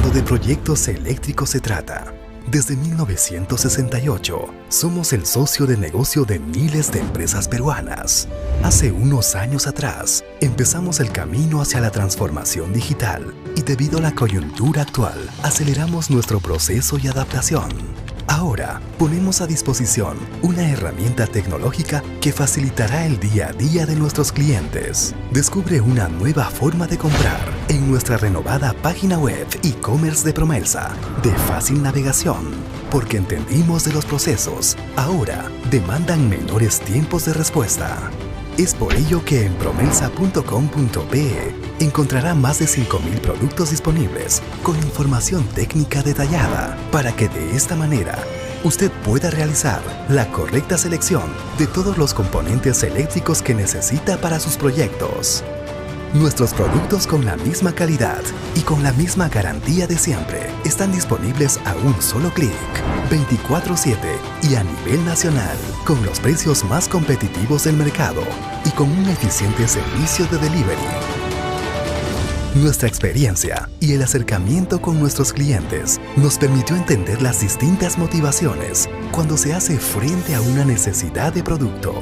cuando de proyectos eléctricos se trata. Desde 1968, somos el socio de negocio de miles de empresas peruanas. Hace unos años atrás, empezamos el camino hacia la transformación digital y debido a la coyuntura actual, aceleramos nuestro proceso y adaptación. Ahora, ponemos a disposición una herramienta tecnológica que facilitará el día a día de nuestros clientes. Descubre una nueva forma de comprar en nuestra renovada página web e-commerce de Promelsa, de fácil navegación. Porque entendimos de los procesos, ahora demandan menores tiempos de respuesta. Es por ello que en promelsa.com.pe encontrará más de 5.000 productos disponibles con información técnica detallada para que de esta manera usted pueda realizar la correcta selección de todos los componentes eléctricos que necesita para sus proyectos. Nuestros productos con la misma calidad y con la misma garantía de siempre están disponibles a un solo clic, 24/7 y a nivel nacional, con los precios más competitivos del mercado y con un eficiente servicio de delivery. Nuestra experiencia y el acercamiento con nuestros clientes nos permitió entender las distintas motivaciones cuando se hace frente a una necesidad de producto.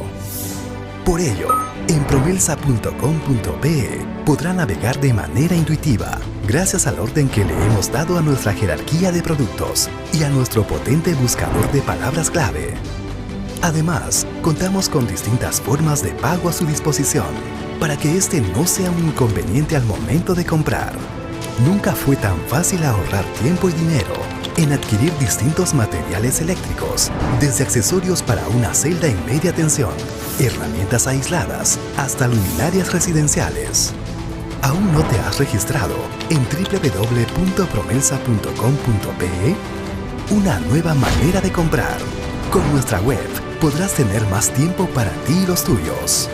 Por ello, en promelsa.com.pe podrá navegar de manera intuitiva, gracias al orden que le hemos dado a nuestra jerarquía de productos y a nuestro potente buscador de palabras clave. Además, contamos con distintas formas de pago a su disposición, para que este no sea un inconveniente al momento de comprar. Nunca fue tan fácil ahorrar tiempo y dinero en adquirir distintos materiales eléctricos, desde accesorios para una celda en media tensión, herramientas aisladas, hasta luminarias residenciales. ¿Aún no te has registrado en www.promelsa.com.pe? Una nueva manera de comprar. Con nuestra web podrás tener más tiempo para ti y los tuyos.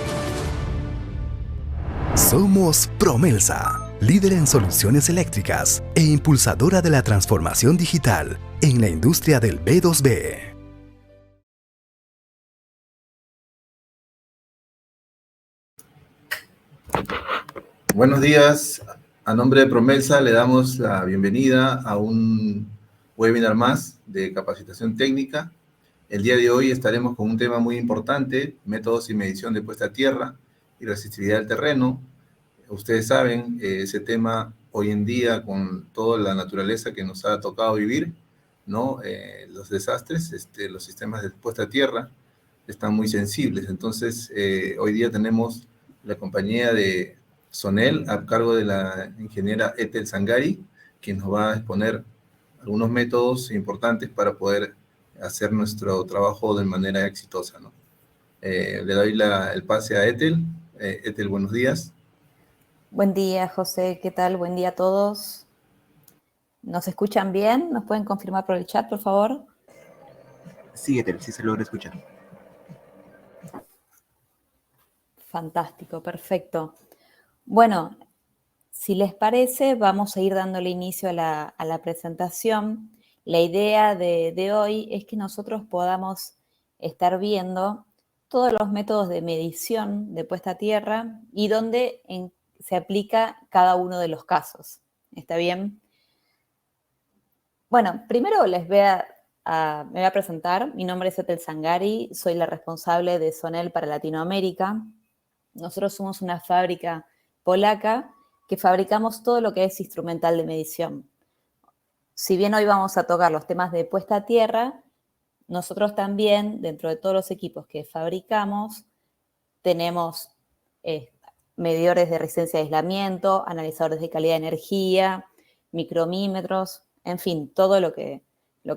Somos Promelsa, líder en soluciones eléctricas e impulsadora de la transformación digital en la industria del B2B. Buenos días. A nombre de Promelsa le damos la bienvenida a un webinar más de capacitación técnica. El día de hoy estaremos con un tema muy importante, métodos y medición de puesta a tierra y resistividad del terreno. Ustedes saben, ese tema hoy en día, con toda la naturaleza que nos ha tocado vivir, ¿no? Los desastres, los sistemas de puesta a tierra están muy sensibles. Entonces, hoy día tenemos la compañía de Sonel a cargo de la ingeniera Ethel Zangari, quien nos va a exponer algunos métodos importantes para poder hacer nuestro trabajo de manera exitosa, ¿no? Le doy el pase a Ethel. Ethel, buenos días. Buen día, José. ¿Qué tal? Buen día a todos. ¿Nos escuchan bien? ¿Nos pueden confirmar por el chat, por favor? Sí, Ethel, sí se logra escuchar. Fantástico, perfecto. Bueno, si les parece, vamos a ir dándole inicio a la presentación. La idea de hoy es que nosotros podamos estar viendo todos los métodos de medición de puesta a tierra y dónde se aplica cada uno de los casos. ¿Está bien? Bueno, primero me voy a presentar. Mi nombre es Ethel Zangari, soy la responsable de Sonel para Latinoamérica. Nosotros somos una fábrica polaca que fabricamos todo lo que es instrumental de medición. Si bien hoy vamos a tocar los temas de puesta a tierra, nosotros también, dentro de todos los equipos que fabricamos, tenemos medidores de resistencia de aislamiento, analizadores de calidad de energía, micromímetros, en fin, todo lo que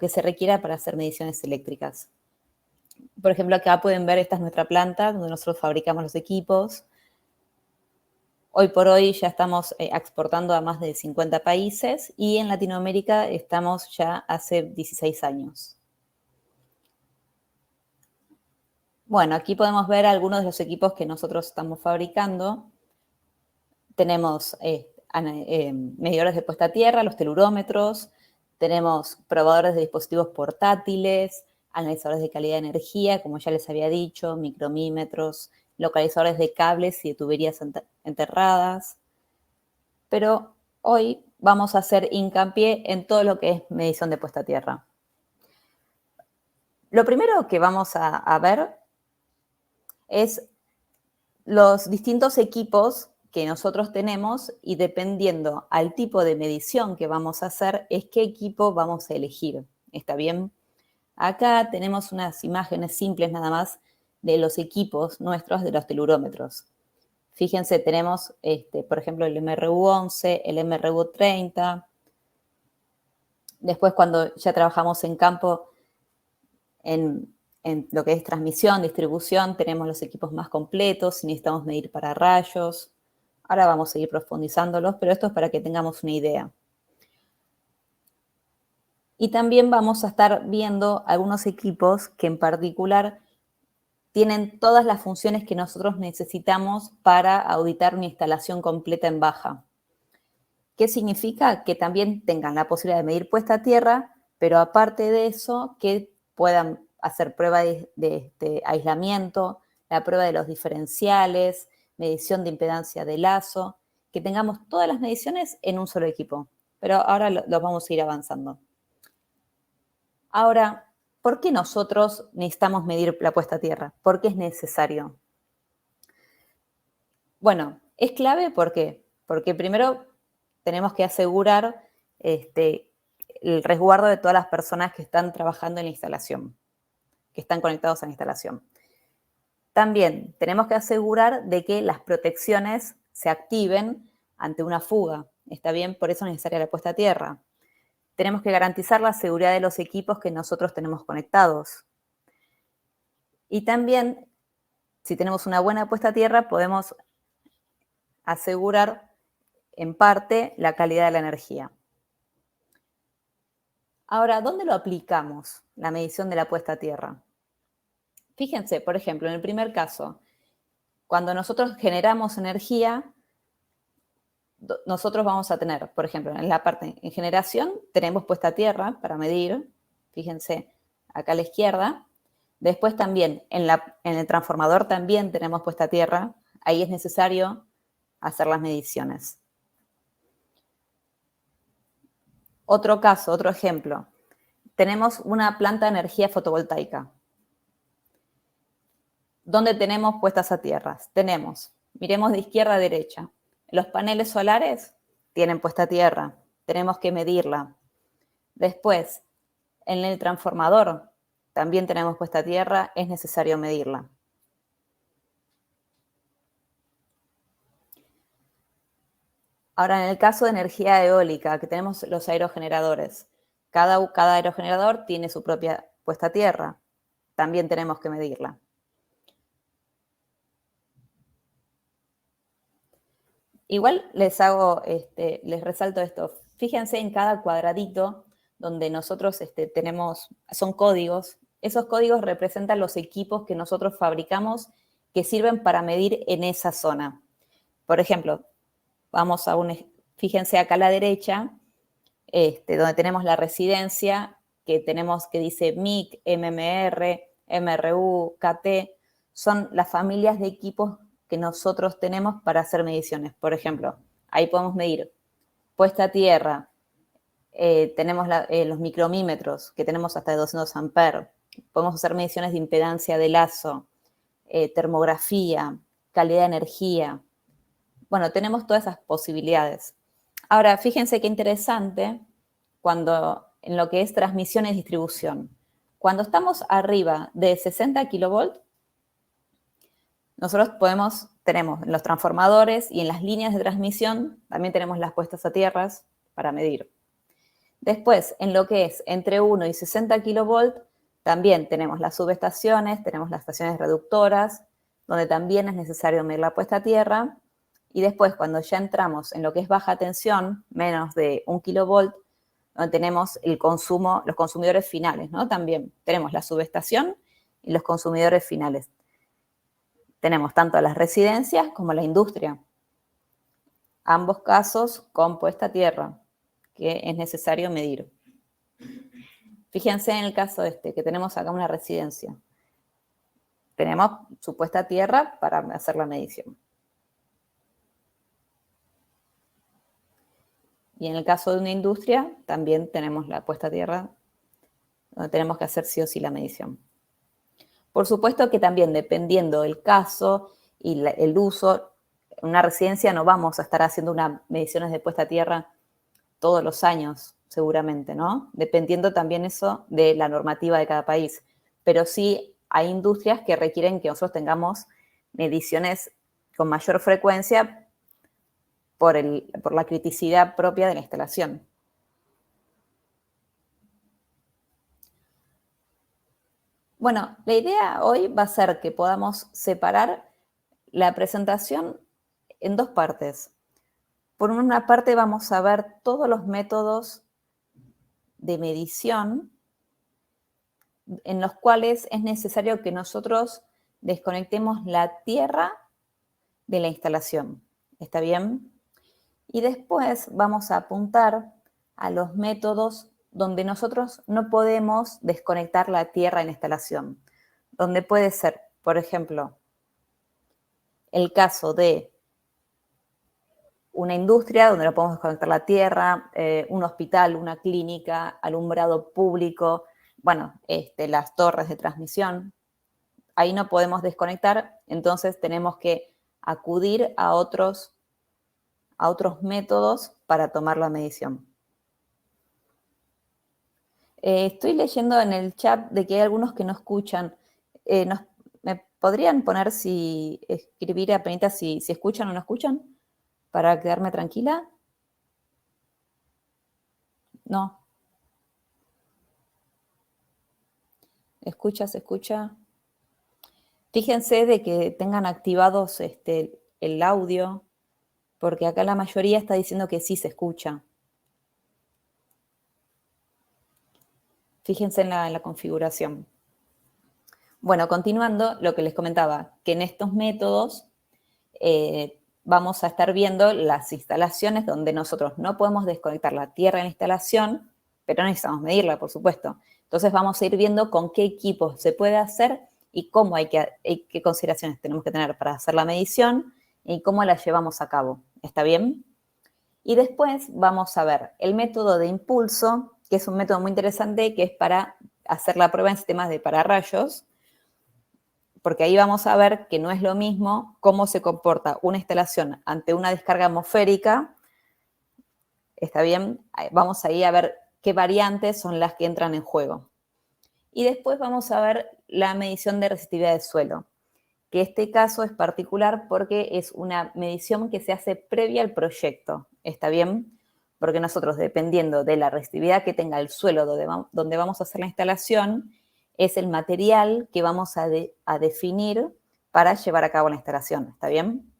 se requiera para hacer mediciones eléctricas. Por ejemplo, acá pueden ver, esta es nuestra planta donde nosotros fabricamos los equipos. Hoy por hoy ya estamos exportando a más de 50 países y en Latinoamérica estamos ya hace 16 años. Bueno, aquí podemos ver algunos de los equipos que nosotros estamos fabricando. Tenemos medidores de puesta a tierra, los telurómetros, tenemos probadores de dispositivos portátiles, analizadores de calidad de energía, como ya les había dicho, micromímetros, localizadores de cables y de tuberías enterradas. Pero hoy vamos a hacer hincapié en todo lo que es medición de puesta a tierra. Lo primero que vamos a ver es los distintos equipos que nosotros tenemos y dependiendo al tipo de medición que vamos a hacer, es qué equipo vamos a elegir. ¿Está bien? Acá tenemos unas imágenes simples nada más de los equipos nuestros de los telurómetros. Fíjense, tenemos, por ejemplo, el MRU11, el MRU30. Después, cuando ya trabajamos en campo, en lo que es transmisión, distribución, tenemos los equipos más completos, si necesitamos medir para rayos. Ahora vamos a ir profundizándolos, pero esto es para que tengamos una idea. Y también vamos a estar viendo algunos equipos que en particular tienen todas las funciones que nosotros necesitamos para auditar una instalación completa en baja. ¿Qué significa? Que también tengan la posibilidad de medir puesta a tierra, pero aparte de eso, que puedan hacer prueba de aislamiento, la prueba de los diferenciales, medición de impedancia de lazo, que tengamos todas las mediciones en un solo equipo. Pero ahora los vamos a ir avanzando. Ahora, ¿por qué nosotros necesitamos medir la puesta a tierra? ¿Por qué es necesario? Bueno, es clave, ¿por qué? Porque primero tenemos que asegurar el resguardo de todas las personas que están trabajando en la instalación, que están conectados a la instalación. También tenemos que asegurar de que las protecciones se activen ante una fuga. ¿Está bien? Por eso es necesaria la puesta a tierra. Tenemos que garantizar la seguridad de los equipos que nosotros tenemos conectados. Y también, si tenemos una buena puesta a tierra, podemos asegurar en parte la calidad de la energía. Ahora, ¿dónde lo aplicamos, la medición de la puesta a tierra? Fíjense, por ejemplo, en el primer caso, cuando nosotros generamos energía, nosotros vamos a tener, por ejemplo, en la parte en generación, tenemos puesta a tierra para medir, fíjense, acá a la izquierda. Después también, en el transformador también tenemos puesta a tierra, ahí es necesario hacer las mediciones. Otro caso, otro ejemplo, tenemos una planta de energía fotovoltaica. ¿Dónde tenemos puestas a tierra? Tenemos, miremos de izquierda a derecha, los paneles solares tienen puesta a tierra, tenemos que medirla. Después, en el transformador también tenemos puesta a tierra, es necesario medirla. Ahora, en el caso de energía eólica, que tenemos los aerogeneradores, cada aerogenerador tiene su propia puesta a tierra, también tenemos que medirla. Igual les resalto esto. Fíjense en cada cuadradito donde nosotros tenemos, son códigos. Esos códigos representan los equipos que nosotros fabricamos que sirven para medir en esa zona. Por ejemplo, fíjense acá a la derecha, donde tenemos la residencia, que dice MIC, MMR, MRU, KT, son las familias de equipos que nosotros tenemos para hacer mediciones. Por ejemplo, ahí podemos medir puesta a tierra, tenemos los micromímetros, que tenemos hasta de 200 amperes, podemos hacer mediciones de impedancia de lazo, termografía, calidad de energía. Bueno, tenemos todas esas posibilidades. Ahora, fíjense qué interesante en lo que es transmisión y distribución. Cuando estamos arriba de 60 kilovolts, nosotros tenemos en los transformadores y en las líneas de transmisión, también tenemos las puestas a tierras para medir. Después, en lo que es entre 1 y 60 kilovolts, también tenemos las subestaciones, tenemos las estaciones reductoras, donde también es necesario medir la puesta a tierra. Y después, cuando ya entramos en lo que es baja tensión, menos de 1 kilovolt, donde tenemos los consumidores finales, ¿no? También tenemos la subestación y los consumidores finales. Tenemos tanto las residencias como la industria. Ambos casos con puesta a tierra, que es necesario medir. Fíjense en el caso que tenemos acá una residencia. Tenemos su puesta a tierra para hacer la medición. Y en el caso de una industria, también tenemos la puesta a tierra, donde tenemos que hacer sí o sí la medición. Por supuesto que también, dependiendo del caso y el uso, en una residencia no vamos a estar haciendo unas mediciones de puesta a tierra todos los años, seguramente, ¿no? Dependiendo también eso de la normativa de cada país. Pero sí hay industrias que requieren que nosotros tengamos mediciones con mayor frecuencia por la criticidad propia de la instalación. Bueno, la idea hoy va a ser que podamos separar la presentación en dos partes. Por una parte vamos a ver todos los métodos de medición en los cuales es necesario que nosotros desconectemos la tierra de la instalación. ¿Está bien? Y después vamos a apuntar a los métodos donde nosotros no podemos desconectar la tierra en la instalación. Donde puede ser, por ejemplo, el caso de una industria donde no podemos desconectar la tierra, un hospital, una clínica, alumbrado público, bueno, las torres de transmisión. Ahí no podemos desconectar, entonces tenemos que acudir a otros métodos para tomar la medición. Estoy leyendo en el chat de que hay algunos que no escuchan. ¿Me podrían poner escribir apenas si escuchan o no escuchan? Para quedarme tranquila. No. Se escucha. Fíjense de que tengan activados el audio, porque acá la mayoría está diciendo que sí se escucha. Fíjense en la configuración. Bueno, continuando, lo que les comentaba, que en estos métodos vamos a estar viendo las instalaciones donde nosotros no podemos desconectar la tierra en la instalación, pero no necesitamos medirla, por supuesto. Entonces vamos a ir viendo con qué equipos se puede hacer y cómo qué consideraciones tenemos que tener para hacer la medición y cómo la llevamos a cabo. ¿Está bien? Y después vamos a ver el método de impulso, que es un método muy interesante, que es para hacer la prueba en sistemas de pararrayos, porque ahí vamos a ver que no es lo mismo cómo se comporta una instalación ante una descarga atmosférica. ¿Está bien? Vamos ahí a ver qué variantes son las que entran en juego. Y después vamos a ver la medición de resistividad del suelo, que este caso es particular porque es una medición que se hace previa al proyecto. ¿Está bien? Porque nosotros, dependiendo de la resistividad que tenga el suelo donde vamos a hacer la instalación, es el material que vamos a definir para llevar a cabo la instalación. ¿Está bien?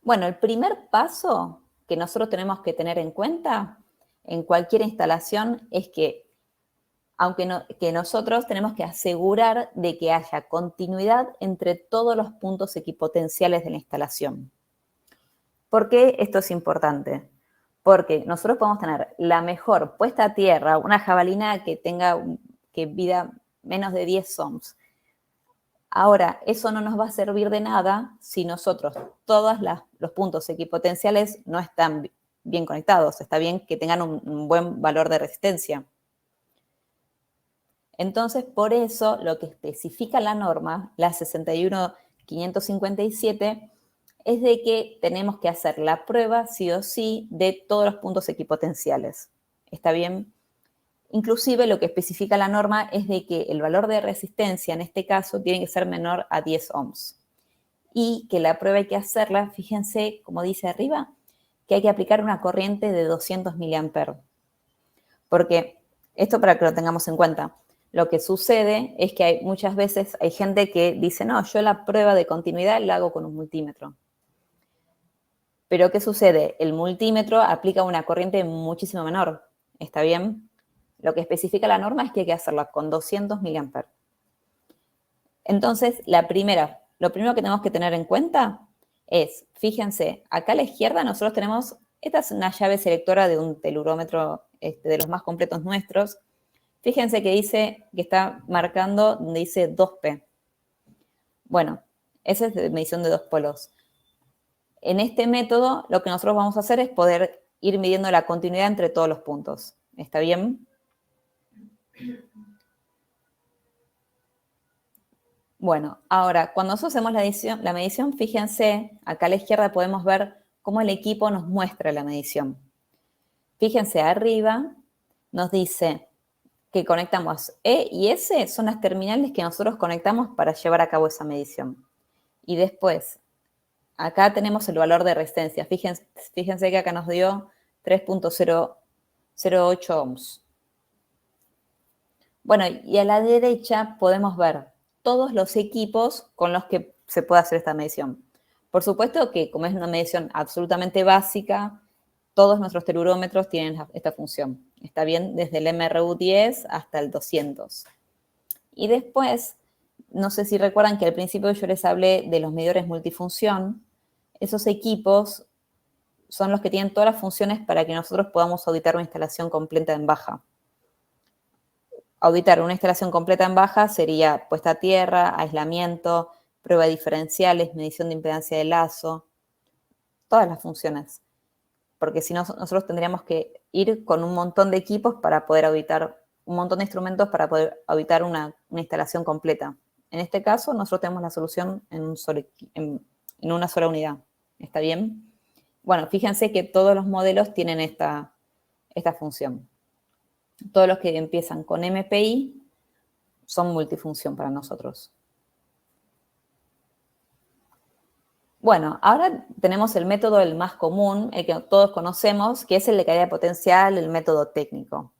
Bueno, el primer paso que nosotros tenemos que tener en cuenta en cualquier instalación es que que nosotros tenemos que asegurar de que haya continuidad entre todos los puntos equipotenciales de la instalación. ¿Por qué esto es importante? Porque nosotros podemos tener la mejor puesta a tierra, una jabalina que tenga vida menos de 10 ohms. Ahora, eso no nos va a servir de nada si nosotros, todos los puntos equipotenciales no están bien conectados. Está bien que tengan un buen valor de resistencia. Entonces, por eso, lo que especifica la norma, la 61557, es de que tenemos que hacer la prueba, sí o sí, de todos los puntos equipotenciales. ¿Está bien? Inclusive, lo que especifica la norma es de que el valor de resistencia, en este caso, tiene que ser menor a 10 ohms. Y que la prueba hay que hacerla, fíjense, como dice arriba, que hay que aplicar una corriente de 200 mA. Porque, esto para que lo tengamos en cuenta, lo que sucede es que muchas veces hay gente que dice, no, yo la prueba de continuidad la hago con un multímetro. Pero, ¿qué sucede? El multímetro aplica una corriente muchísimo menor. ¿Está bien? Lo que especifica la norma es que hay que hacerla con 200 mA. Entonces, lo primero que tenemos que tener en cuenta es, fíjense, acá a la izquierda nosotros tenemos, esta es una llave selectora de un telurómetro de los más completos nuestros. Fíjense que dice, que está marcando donde dice 2P. Bueno, esa es de medición de dos polos. En este método, lo que nosotros vamos a hacer es poder ir midiendo la continuidad entre todos los puntos. ¿Está bien? Bueno, ahora, cuando nosotros hacemos la medición, fíjense, acá a la izquierda podemos ver cómo el equipo nos muestra la medición. Fíjense, arriba nos dice que conectamos E y S, son las terminales que nosotros conectamos para llevar a cabo esa medición. Y después, acá tenemos el valor de resistencia. Fíjense que acá nos dio 3.008 ohms. Bueno, y a la derecha podemos ver todos los equipos con los que se puede hacer esta medición. Por supuesto que, como es una medición absolutamente básica, todos nuestros telurómetros tienen esta función. Está bien desde el MRU10 hasta el 200. Y después, no sé si recuerdan que al principio yo les hablé de los medidores multifunción. Esos equipos son los que tienen todas las funciones para que nosotros podamos auditar una instalación completa en baja. Auditar una instalación completa en baja sería puesta a tierra, aislamiento, prueba de diferenciales, medición de impedancia de lazo, todas las funciones. Porque si no, nosotros tendríamos que ir con un montón de equipos para poder auditar, un montón de instrumentos para poder auditar una instalación completa. En este caso, nosotros tenemos la solución en una sola unidad. ¿Está bien? Bueno, fíjense que todos los modelos tienen esta función. Todos los que empiezan con MPI son multifunción para nosotros. Bueno, ahora tenemos el método el más común, el que todos conocemos, que es el de caída de potencial, el método técnico.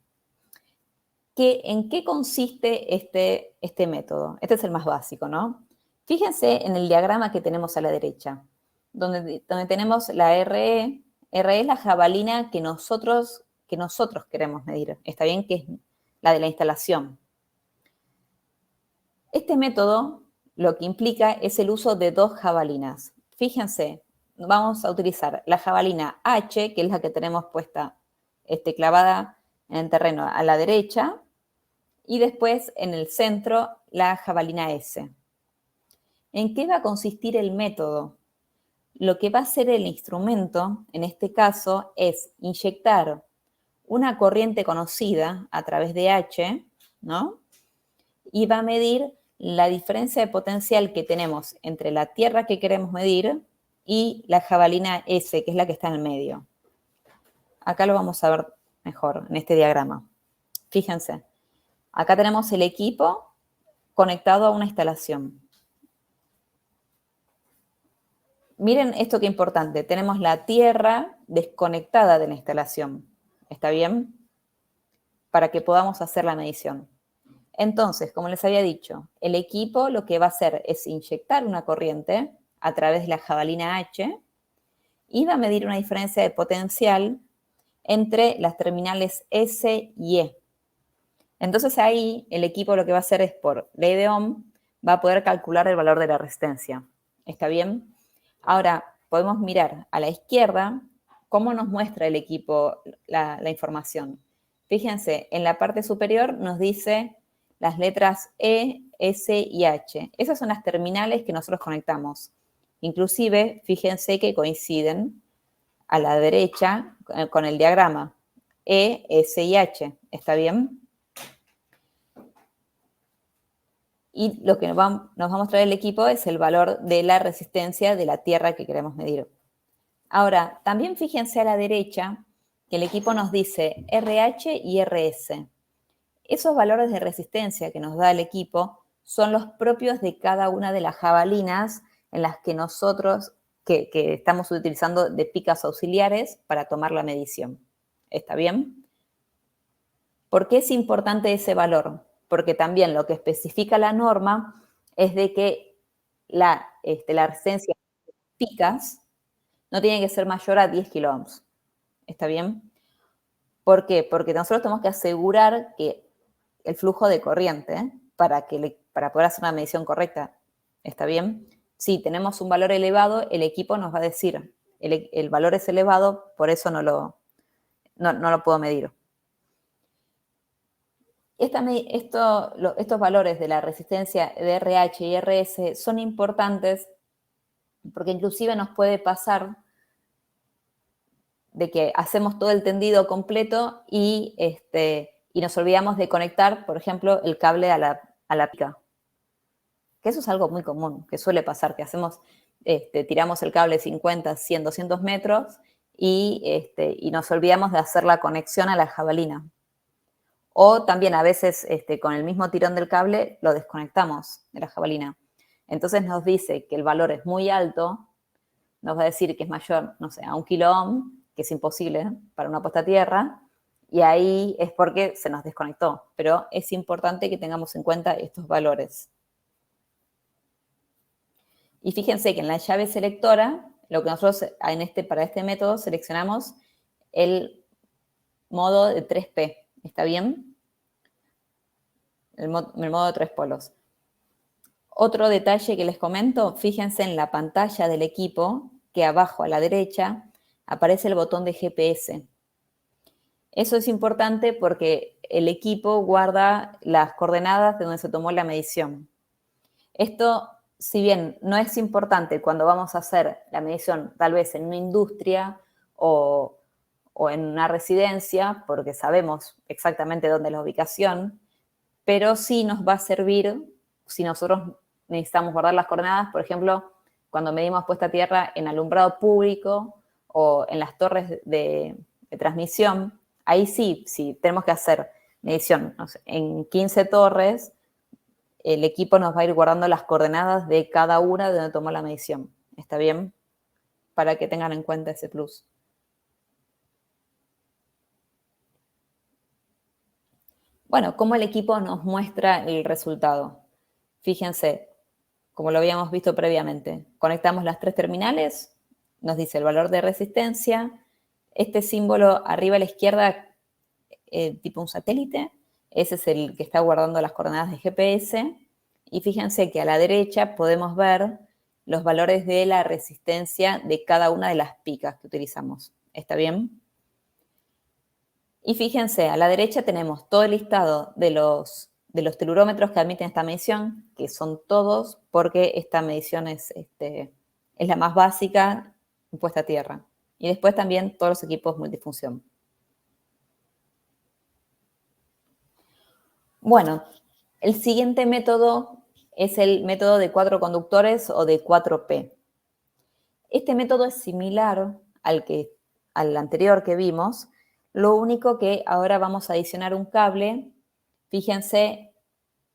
¿En qué consiste este método? Este es el más básico, ¿no? Fíjense en el diagrama que tenemos a la derecha, donde tenemos la RE. RE es la jabalina que nosotros queremos medir. Está bien que es la de la instalación. Este método lo que implica es el uso de dos jabalinas. Fíjense, vamos a utilizar la jabalina H, que es la que tenemos puesta clavada en el terreno a la derecha, y después en el centro la jabalina S. ¿En qué va a consistir el método? Lo que va a hacer el instrumento, en este caso, es inyectar una corriente conocida a través de H, ¿no? Y va a medir la diferencia de potencial que tenemos entre la tierra que queremos medir y la jabalina S, que es la que está en el medio. Acá lo vamos a ver mejor en este diagrama. Fíjense, acá tenemos el equipo conectado a una instalación. Miren esto que importante, tenemos la tierra desconectada de la instalación. ¿Está bien? Para que podamos hacer la medición. Entonces, como les había dicho, el equipo lo que va a hacer es inyectar una corriente a través de la jabalina H y va a medir una diferencia de potencial entre las terminales S y E. Entonces ahí el equipo lo que va a hacer es, por ley de Ohm, va a poder calcular el valor de la resistencia. ¿Está bien? Ahora, podemos mirar a la izquierda cómo nos muestra el equipo la información. Fíjense, en la parte superior nos dice las letras E, S y H. Esas son las terminales que nosotros conectamos. Inclusive, fíjense que coinciden a la derecha con el diagrama. E, S y H. ¿Está bien? Y lo que nos va a mostrar el equipo es el valor de la resistencia de la tierra que queremos medir. Ahora, también fíjense a la derecha que el equipo nos dice RH y RS. Esos valores de resistencia que nos da el equipo son los propios de cada una de las jabalinas en las que nosotros, que estamos utilizando de picas auxiliares para tomar la medición. ¿Está bien? ¿Por qué es importante ese valor? Porque también lo que especifica la norma es de que la resistencia de picas no tiene que ser mayor a 10 kiloohms. ¿Está bien? ¿Por qué? Porque nosotros tenemos que asegurar que el flujo de corriente para poder hacer una medición correcta. ¿Está bien? Si tenemos un valor elevado, el equipo nos va a decir, el valor es elevado, por eso no lo puedo medir. Estos valores de la resistencia de RH y RS son importantes porque inclusive nos puede pasar de que hacemos todo el tendido completo y nos olvidamos de conectar, por ejemplo, el cable a la pica. Que eso es algo muy común, que suele pasar, que hacemos, tiramos el cable 50, 100, 200 metros y nos olvidamos de hacer la conexión a la jabalina. O también a veces con el mismo tirón del cable lo desconectamos de la jabalina. Entonces nos dice que el valor es muy alto, nos va a decir que es mayor, no sé, a 1 kiloohm, que es imposible para una puesta a tierra, y ahí es porque se nos desconectó. Pero es importante que tengamos en cuenta estos valores. Y fíjense que en la llave selectora, lo que nosotros para este método seleccionamos el modo de 3P. ¿Está bien? El modo de 3 polos. Otro detalle que les comento, fíjense en la pantalla del equipo, que abajo a la derecha aparece el botón de GPS. Eso es importante porque el equipo guarda las coordenadas de donde se tomó la medición. Esto, si bien no es importante cuando vamos a hacer la medición tal vez en una industria o en una residencia, porque sabemos exactamente dónde es la ubicación, pero sí nos va a servir si nosotros necesitamos guardar las coordenadas, por ejemplo, cuando medimos puesta a tierra en alumbrado público o en las torres de transmisión. Ahí sí, si tenemos que hacer medición, no sé, en 15 torres, el equipo nos va a ir guardando las coordenadas de cada una de donde tomó la medición. ¿Está bien? Para que tengan en cuenta ese plus. Bueno, ¿cómo el equipo nos muestra el resultado? Fíjense, como lo habíamos visto previamente, conectamos las 3 terminales, nos dice el valor de resistencia, este símbolo arriba a la izquierda, tipo un satélite, ese es el que está guardando las coordenadas de GPS, y fíjense que a la derecha podemos ver los valores de la resistencia de cada una de las picas que utilizamos. ¿Está bien? Y fíjense, a la derecha tenemos todo el listado de los telurómetros que admiten esta medición, que son todos porque esta medición es la más básica puesta a tierra. Y después también todos los equipos multifunción. Bueno, el siguiente método es el método de 4 conductores o de 4P. Este método es similar al anterior que vimos, lo único que ahora vamos a adicionar un cable. Fíjense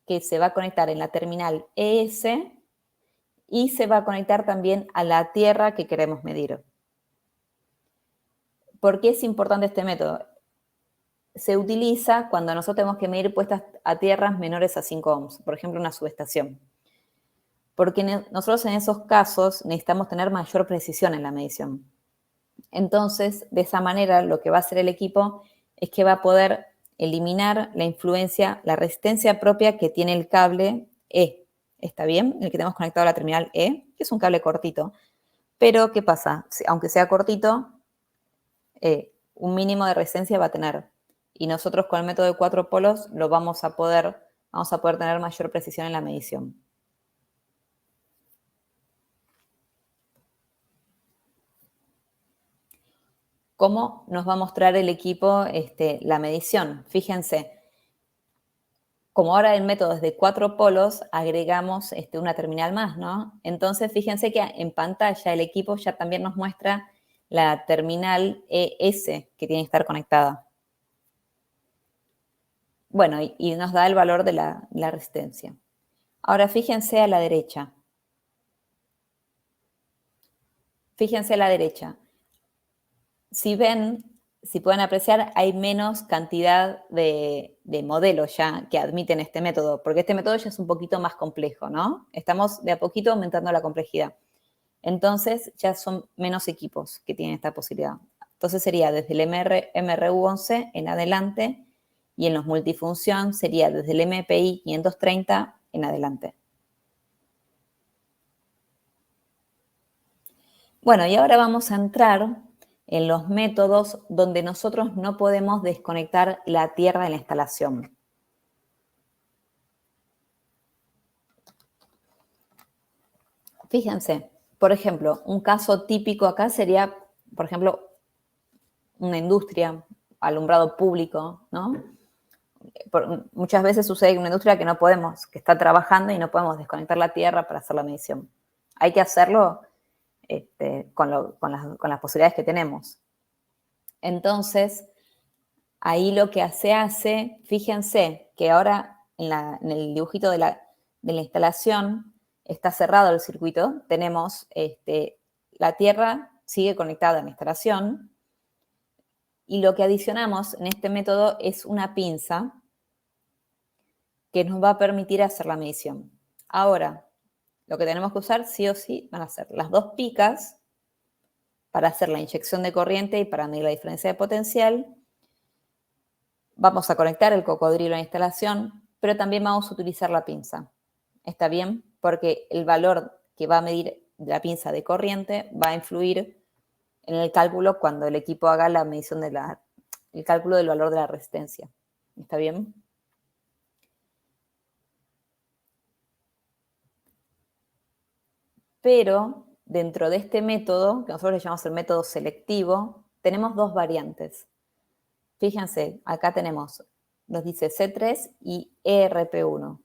que se va a conectar en la terminal ES y se va a conectar también a la tierra que queremos medir. ¿Por qué es importante este método? Se utiliza cuando nosotros tenemos que medir puestas a tierras menores a 5 ohms, por ejemplo, una subestación. Porque nosotros en esos casos necesitamos tener mayor precisión en la medición. Entonces, de esa manera, lo que va a hacer el equipo es que va a poder eliminar la influencia, la resistencia propia que tiene el cable E. ¿Está bien? El que tenemos conectado a la terminal E, que es un cable cortito. Pero, ¿qué pasa? Aunque sea cortito, un mínimo de resistencia va a tener. Y nosotros con el método de 4 polos vamos a poder tener mayor precisión en la medición. ¿Cómo nos va a mostrar el equipo la medición? Fíjense, como ahora el método es de 4 polos, agregamos una terminal más, ¿no? Entonces, fíjense que en pantalla el equipo ya también nos muestra la terminal ES que tiene que estar conectada. Bueno, y nos da el valor de la resistencia. Ahora, fíjense a la derecha. Fíjense a la derecha. Si pueden apreciar, hay menos cantidad de modelos ya que admiten este método, porque este método ya es un poquito más complejo, ¿no? Estamos de a poquito aumentando la complejidad. Entonces, ya son menos equipos que tienen esta posibilidad. Entonces, sería desde el MRU11 en adelante, y en los multifunción sería desde el MPI 530 en adelante. Bueno, y ahora vamos a entrar en los métodos donde nosotros no podemos desconectar la tierra de la instalación. Fíjense, Por ejemplo, un caso típico acá sería, por ejemplo, una industria, alumbrado público, ¿no? Muchas veces sucede en una industria que está trabajando y no podemos desconectar la tierra para hacer la medición. Hay que hacerlo con las posibilidades que tenemos. Entonces, ahí lo que se hace, fíjense que ahora en el dibujito de la instalación está cerrado el circuito, tenemos la tierra sigue conectada a la instalación y lo que adicionamos en este método es una pinza que nos va a permitir hacer la medición. Ahora, lo que tenemos que usar sí o sí van a ser las dos picas para hacer la inyección de corriente y para medir la diferencia de potencial. Vamos a conectar el cocodrilo a la instalación, pero también vamos a utilizar la pinza. ¿Está bien? Porque el valor que va a medir la pinza de corriente va a influir en el cálculo cuando el equipo haga la medición el cálculo del valor de la resistencia. ¿Está bien? Pero dentro de este método, que nosotros le llamamos el método selectivo, tenemos dos variantes. Fíjense, acá nos dice C3 y ERP1.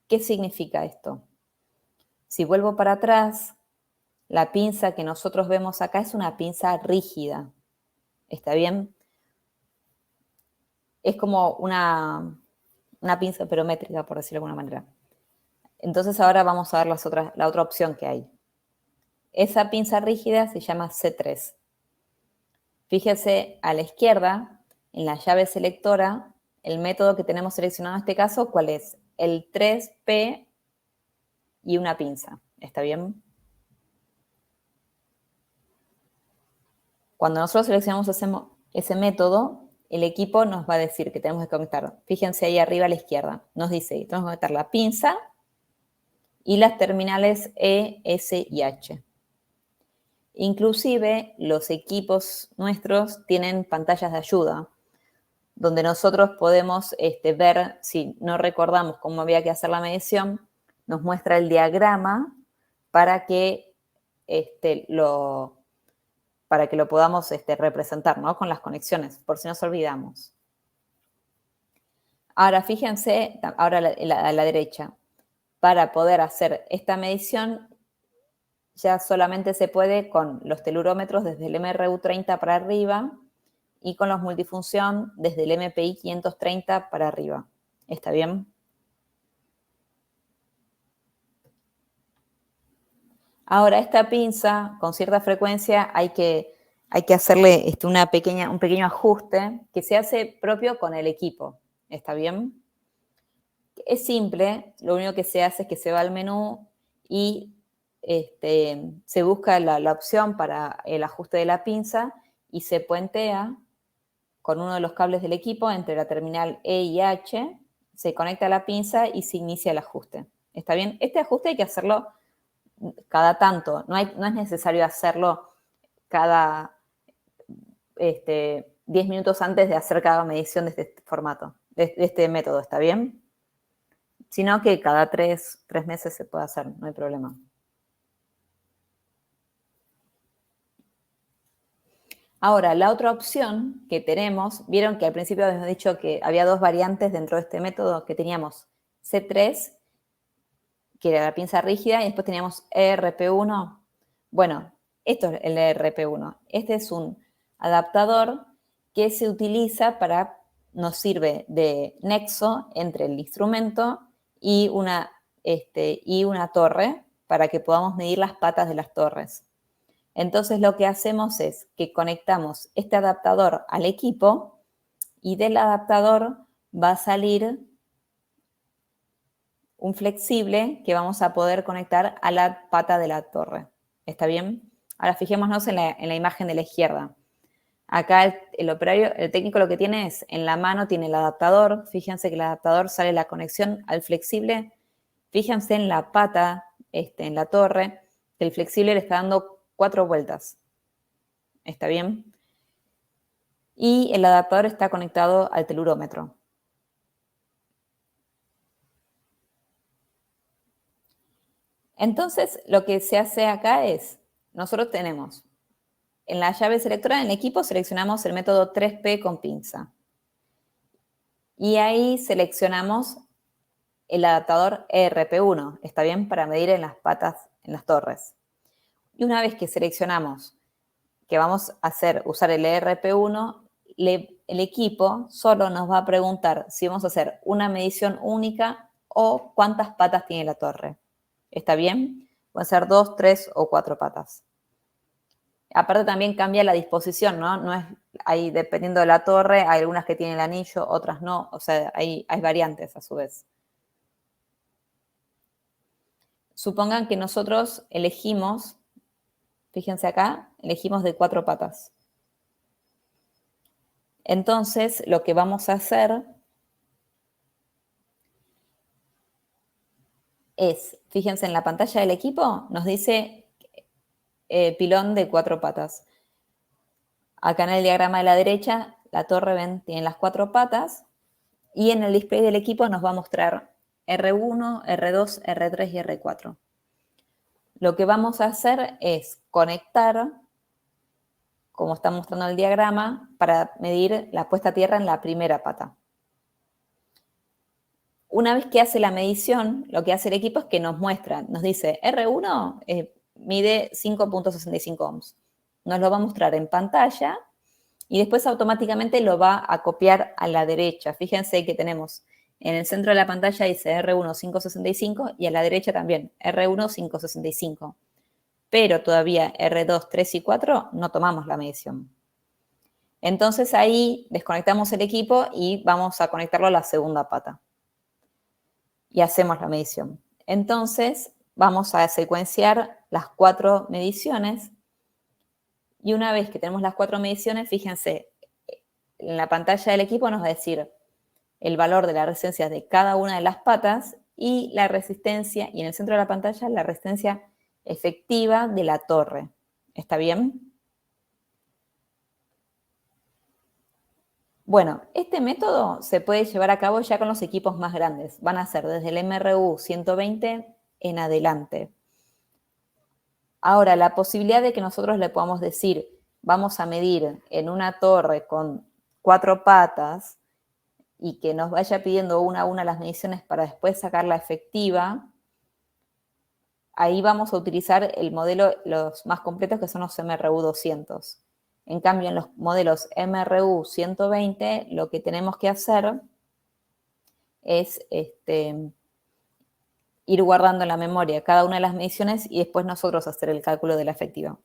¿Qué significa esto? Si vuelvo para atrás, la pinza que nosotros vemos acá es una pinza rígida. ¿Está bien? Es como una pinza perométrica, por decirlo de alguna manera. Entonces ahora vamos a ver la otra opción que hay. Esa pinza rígida se llama C3. Fíjese a la izquierda, en la llave selectora, el método que tenemos seleccionado en este caso, ¿cuál es? El 3P y una pinza. ¿Está bien? Cuando nosotros seleccionamos ese método, el equipo nos va a decir que tenemos que conectar. Fíjense ahí arriba a la izquierda. Nos dice que tenemos que conectar la pinza y las terminales E, S y H. Inclusive, los equipos nuestros tienen pantallas de ayuda, donde nosotros podemos ver, si no recordamos cómo había que hacer la medición, nos muestra el diagrama para que lo podamos representar, ¿no? Con las conexiones, por si nos olvidamos. Ahora, fíjense, ahora a la derecha, para poder hacer esta medición, ya solamente se puede con los telurómetros desde el MRU30 para arriba y con los multifunción desde el MPI 530 para arriba. ¿Está bien? Ahora, esta pinza, con cierta frecuencia, hay que hacerle un pequeño ajuste que se hace propio con el equipo. ¿Está bien? Es simple, lo único que se hace es que se va al menú y se busca la opción para el ajuste de la pinza y se puentea con uno de los cables del equipo entre la terminal E y H, se conecta a la pinza y se inicia el ajuste. ¿Está bien? Este ajuste hay que hacerlo cada tanto, no es necesario hacerlo cada 10 minutos antes de hacer cada medición de este formato, de este método, ¿está bien? Sino que cada 3 meses se puede hacer, no hay problema. Ahora, la otra opción que tenemos, vieron que al principio habíamos dicho que había dos variantes dentro de este método, que teníamos C3, que era la pinza rígida, y después teníamos ERP1. Bueno, esto es el ERP1. Este es un adaptador que se utiliza nos sirve de nexo entre el instrumento y una torre para que podamos medir las patas de las torres. Entonces lo que hacemos es que conectamos este adaptador al equipo y del adaptador va a salir un flexible que vamos a poder conectar a la pata de la torre. ¿Está bien? Ahora fijémonos en la imagen de la izquierda. Acá el técnico lo que tiene es, en la mano tiene el adaptador. Fíjense que el adaptador sale la conexión al flexible. Fíjense en la pata, en la torre, que el flexible le está dando 4 vueltas. ¿Está bien? Y el adaptador está conectado al telurómetro. Entonces, lo que se hace acá es, nosotros tenemos, en la llave selectora, en el equipo, seleccionamos el método 3P con pinza. Y ahí seleccionamos el adaptador ERP1, está bien, para medir en las patas, en las torres. Y una vez que seleccionamos que vamos a usar el ERP1, el equipo solo nos va a preguntar si vamos a hacer una medición única o cuántas patas tiene la torre. ¿Está bien? Pueden ser 2, 3 o 4 patas. Aparte también cambia la disposición, ¿no? No es, ahí, dependiendo de la torre, hay algunas que tienen el anillo, otras no. O sea, hay variantes a su vez. Supongan que nosotros elegimos, fíjense acá, elegimos de 4 patas. Entonces, lo que vamos a hacer es, fíjense en la pantalla del equipo, nos dice pilón de 4 patas. Acá en el diagrama de la derecha, la torre, ven, tiene las 4 patas. Y en el display del equipo nos va a mostrar R1, R2, R3 y R4. Lo que vamos a hacer es conectar, como está mostrando el diagrama, para medir la puesta a tierra en la primera pata. Una vez que hace la medición, lo que hace el equipo es que nos muestra, nos dice R1 mide 5.65 ohms. Nos lo va a mostrar en pantalla y después automáticamente lo va a copiar a la derecha. Fíjense que tenemos en el centro de la pantalla dice R1 565 y a la derecha también R1 565. Pero todavía R2, 3 y 4 no tomamos la medición. Entonces ahí desconectamos el equipo y vamos a conectarlo a la segunda pata. Y hacemos la medición. Entonces vamos a secuenciar las 4 mediciones. Y una vez que tenemos las 4 mediciones, fíjense, en la pantalla del equipo nos va a decir el valor de la resistencia de cada una de las patas y la resistencia, y en el centro de la pantalla, la resistencia efectiva de la torre. ¿Está bien? Bueno, este método se puede llevar a cabo ya con los equipos más grandes. Van a ser desde el MRU 120 en adelante. Ahora, la posibilidad de que nosotros le podamos decir, vamos a medir en una torre con 4 patas y que nos vaya pidiendo una a una las mediciones para después sacar la efectiva, ahí vamos a utilizar el modelo, los más completos, que son los MRU 200. En cambio, en los modelos MRU 120, lo que tenemos que hacer es ir guardando en la memoria cada una de las mediciones y después nosotros hacer el cálculo de la efectiva.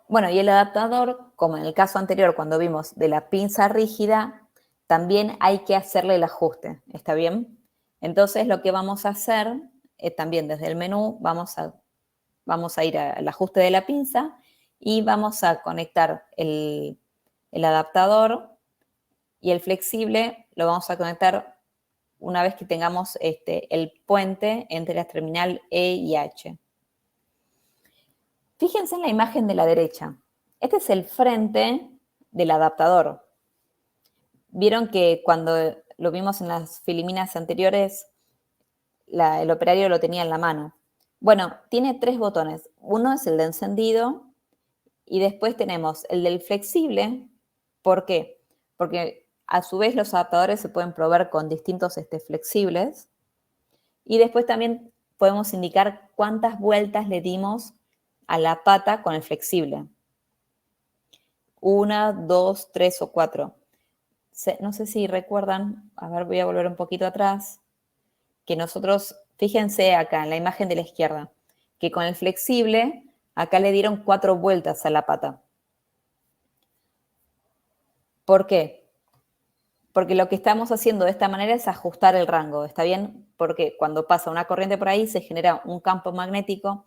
Bueno, y el adaptador, como en el caso anterior cuando vimos de la pinza rígida, también hay que hacerle el ajuste, ¿está bien? Entonces lo que vamos a hacer, también desde el menú, vamos a ir al ajuste de la pinza y vamos a conectar el adaptador y el flexible lo vamos a conectar una vez que tengamos el puente entre la terminal E y H. Fíjense en la imagen de la derecha. Este es el frente del adaptador. Vieron que cuando lo vimos en las filiminas anteriores, el operario lo tenía en la mano. Bueno, tiene 3 botones. Uno es el de encendido y después tenemos el del flexible. ¿Por qué? Porque a su vez los adaptadores se pueden proveer con distintos flexibles. Y después también podemos indicar cuántas vueltas le dimos a la pata con el flexible. 1, 2, 3 o 4. No sé si recuerdan, a ver, voy a volver un poquito atrás, que nosotros, fíjense acá en la imagen de la izquierda, que con el flexible, acá le dieron 4 vueltas a la pata. ¿Por qué? Porque lo que estamos haciendo de esta manera es ajustar el rango, ¿está bien? Porque cuando pasa una corriente por ahí se genera un campo magnético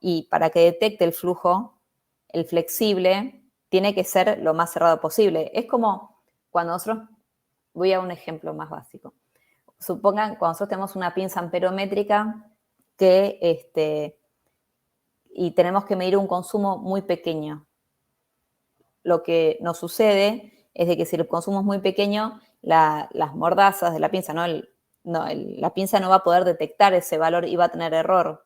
y para que detecte el flujo, el flexible tiene que ser lo más cerrado posible. Es como cuando nosotros, voy a un ejemplo más básico. Supongan cuando nosotros tenemos una pinza amperométrica que y tenemos que medir un consumo muy pequeño. Lo que nos sucede es de que si el consumo es muy pequeño, las mordazas de la pinza, la pinza no va a poder detectar ese valor y va a tener error.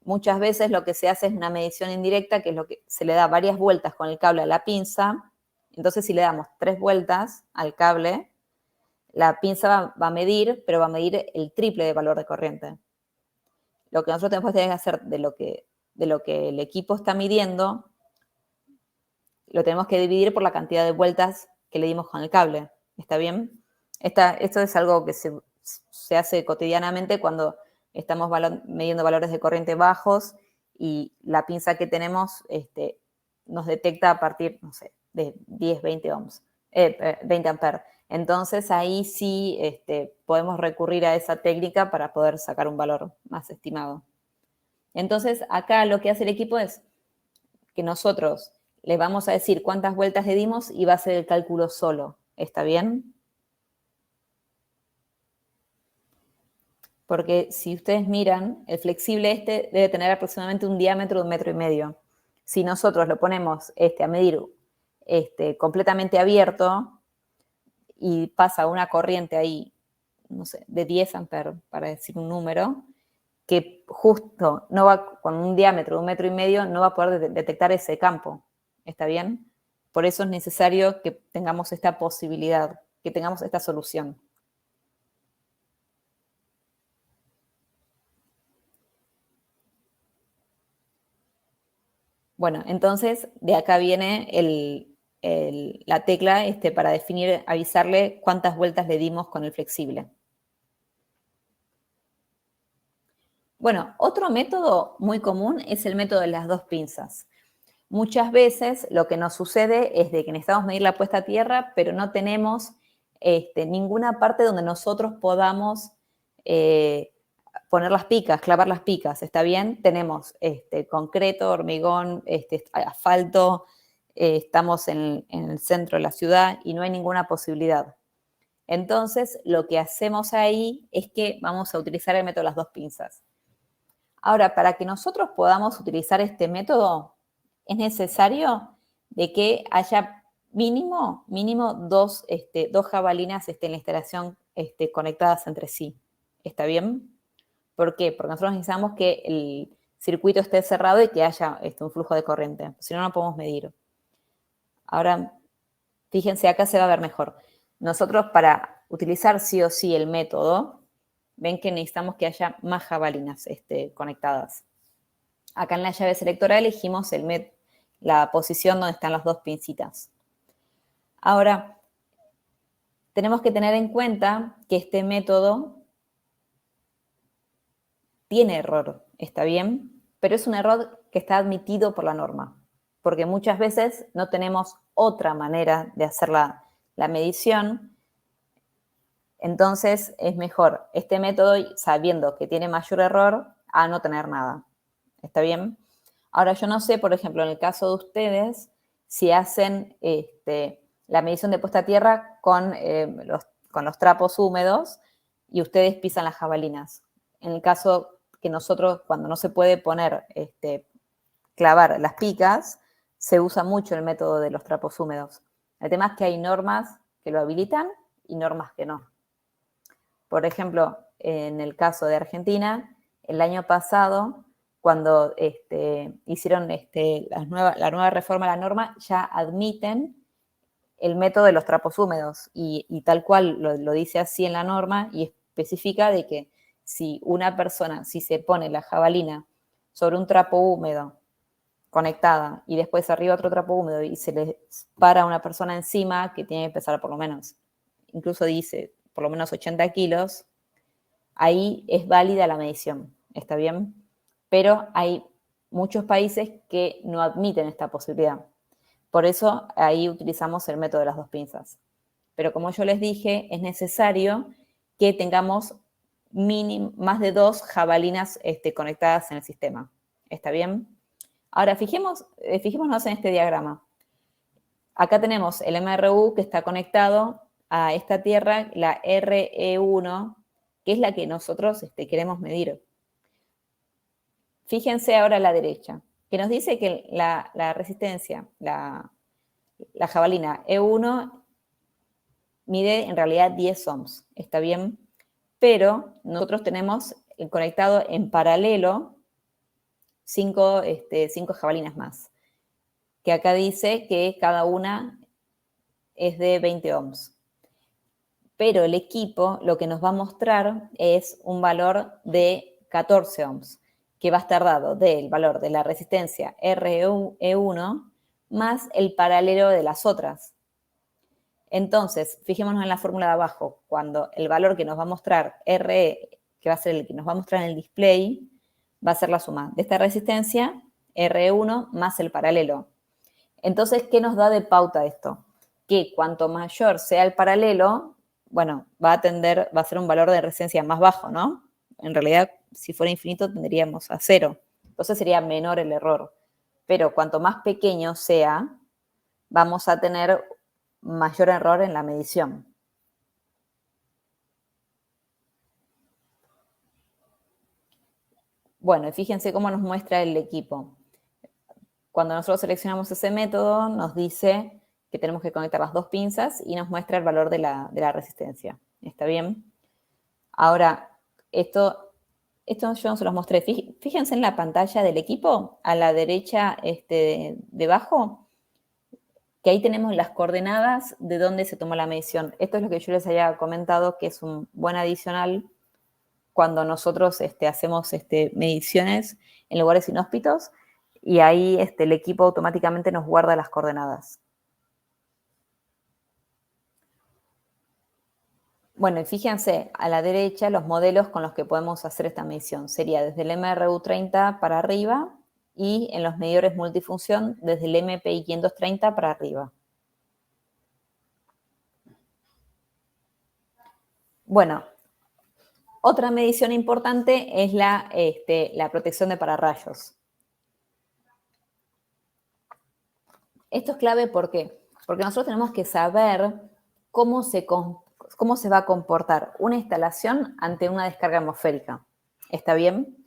Muchas veces lo que se hace es una medición indirecta, que es lo que se le da varias vueltas con el cable a la pinza. Entonces, si le damos 3 vueltas al cable, la pinza va a medir, pero va a medir el triple de valor de corriente. Lo que nosotros tenemos que hacer de lo que el equipo está midiendo, lo tenemos que dividir por la cantidad de vueltas que le dimos con el cable. ¿Está bien? Esto es algo que se hace cotidianamente cuando estamos midiendo valores de corriente bajos y la pinza que tenemos nos detecta a partir, no sé, de 10, 20 ohms, 20 amperes. Entonces, ahí sí podemos recurrir a esa técnica para poder sacar un valor más estimado. Entonces, acá lo que hace el equipo es que nosotros le vamos a decir cuántas vueltas le dimos y va a hacer el cálculo solo. ¿Está bien? Porque si ustedes miran, el flexible debe tener aproximadamente un diámetro de 1,5 metros. Si nosotros lo ponemos a medir completamente abierto y pasa una corriente ahí, no sé, de 10 amperes, para decir un número, que justo no va con un diámetro de 1,5 metros, no va a poder detectar ese campo. ¿Está bien? Por eso es necesario que tengamos esta posibilidad, que tengamos esta solución. Bueno, entonces de acá viene la tecla para definir, avisarle cuántas vueltas le dimos con el flexible. Bueno, otro método muy común es el método de las 2 pinzas. Muchas veces lo que nos sucede es de que necesitamos medir la puesta a tierra, pero no tenemos ninguna parte donde nosotros podamos poner las picas, clavar las picas, ¿está bien? Tenemos concreto, hormigón, asfalto, estamos en el centro de la ciudad y no hay ninguna posibilidad. Entonces, lo que hacemos ahí es que vamos a utilizar el método de las 2 pinzas. Ahora, para que nosotros podamos utilizar este método, es necesario de que haya mínimo 2 jabalinas en la instalación conectadas entre sí. ¿Está bien? ¿Por qué? Porque nosotros necesitamos que el circuito esté cerrado y que haya un flujo de corriente. Si no, no podemos medir. Ahora, fíjense, acá se va a ver mejor. Nosotros, para utilizar sí o sí el método, ven que necesitamos que haya más jabalinas conectadas. Acá en la llave selectora elegimos la posición donde están las 2 pincitas. Ahora, tenemos que tener en cuenta que este método tiene error, ¿está bien? Pero es un error que está admitido por la norma, porque muchas veces no tenemos otra manera de hacer la medición. Entonces, es mejor este método sabiendo que tiene mayor error a no tener nada. ¿Está bien? Ahora, yo no sé, por ejemplo, en el caso de ustedes, si hacen la medición de puesta a tierra con los trapos húmedos y ustedes pisan las jabalinas. En el caso que nosotros, cuando no se puede poner, clavar las picas, se usa mucho el método de los trapos húmedos. El tema es que hay normas que lo habilitan y normas que no. Por ejemplo, en el caso de Argentina, el año pasado, cuando hicieron la nueva reforma a la norma, ya admiten el método de los trapos húmedos y tal cual lo dice así en la norma y especifica de que si una persona, si se pone la jabalina sobre un trapo húmedo conectada y después arriba otro trapo húmedo y se le para a una persona encima que tiene que pesar por lo menos, incluso dice por lo menos 80 kilos, ahí es válida la medición, ¿está bien? Pero hay muchos países que no admiten esta posibilidad. Por eso ahí utilizamos el método de las 2 pinzas. Pero como yo les dije, es necesario que tengamos más de 2 jabalinas conectadas en el sistema. ¿Está bien? Ahora, fijémonos en este diagrama. Acá tenemos el MRU que está conectado a esta tierra, la RE1, que es la que nosotros queremos medir. Fíjense ahora a la derecha, que nos dice que la resistencia, la jabalina E1 mide en realidad 10 ohms, ¿está bien? Pero nosotros tenemos conectado en paralelo 5 jabalinas más, que acá dice que cada una es de 20 ohms. Pero el equipo lo que nos va a mostrar es un valor de 14 ohms, que va a estar dado del valor de la resistencia RE1 más el paralelo de las otras. Entonces, fijémonos en la fórmula de abajo, cuando el valor que nos va a mostrar RE, que va a ser el que nos va a mostrar en el display, va a ser la suma de esta resistencia, RE1 más el paralelo. Entonces, ¿qué nos da de pauta esto? Que cuanto mayor sea el paralelo, bueno, va a ser un valor de resistencia más bajo, ¿no? En realidad, si fuera infinito, tendríamos a 0. Entonces sería menor el error. Pero cuanto más pequeño sea, vamos a tener mayor error en la medición. Bueno, y fíjense cómo nos muestra el equipo. Cuando nosotros seleccionamos ese método, nos dice que tenemos que conectar las dos pinzas y nos muestra el valor de la resistencia. ¿Está bien? Ahora, esto yo no se los mostré. Fíjense en la pantalla del equipo, a la derecha debajo, que ahí tenemos las coordenadas de dónde se tomó la medición. Esto es lo que yo les había comentado, que es un buen adicional cuando nosotros hacemos mediciones en lugares inhóspitos, y ahí el equipo automáticamente nos guarda las coordenadas. Bueno, y fíjense, a la derecha los modelos con los que podemos hacer esta medición. Sería desde el MRU30 para arriba y en los medidores multifunción desde el MPI 530 para arriba. Bueno, otra medición importante es la protección de pararrayos. Esto es clave, ¿por qué? Porque nosotros tenemos que saber cómo se va a comportar una instalación ante una descarga atmosférica. ¿Está bien?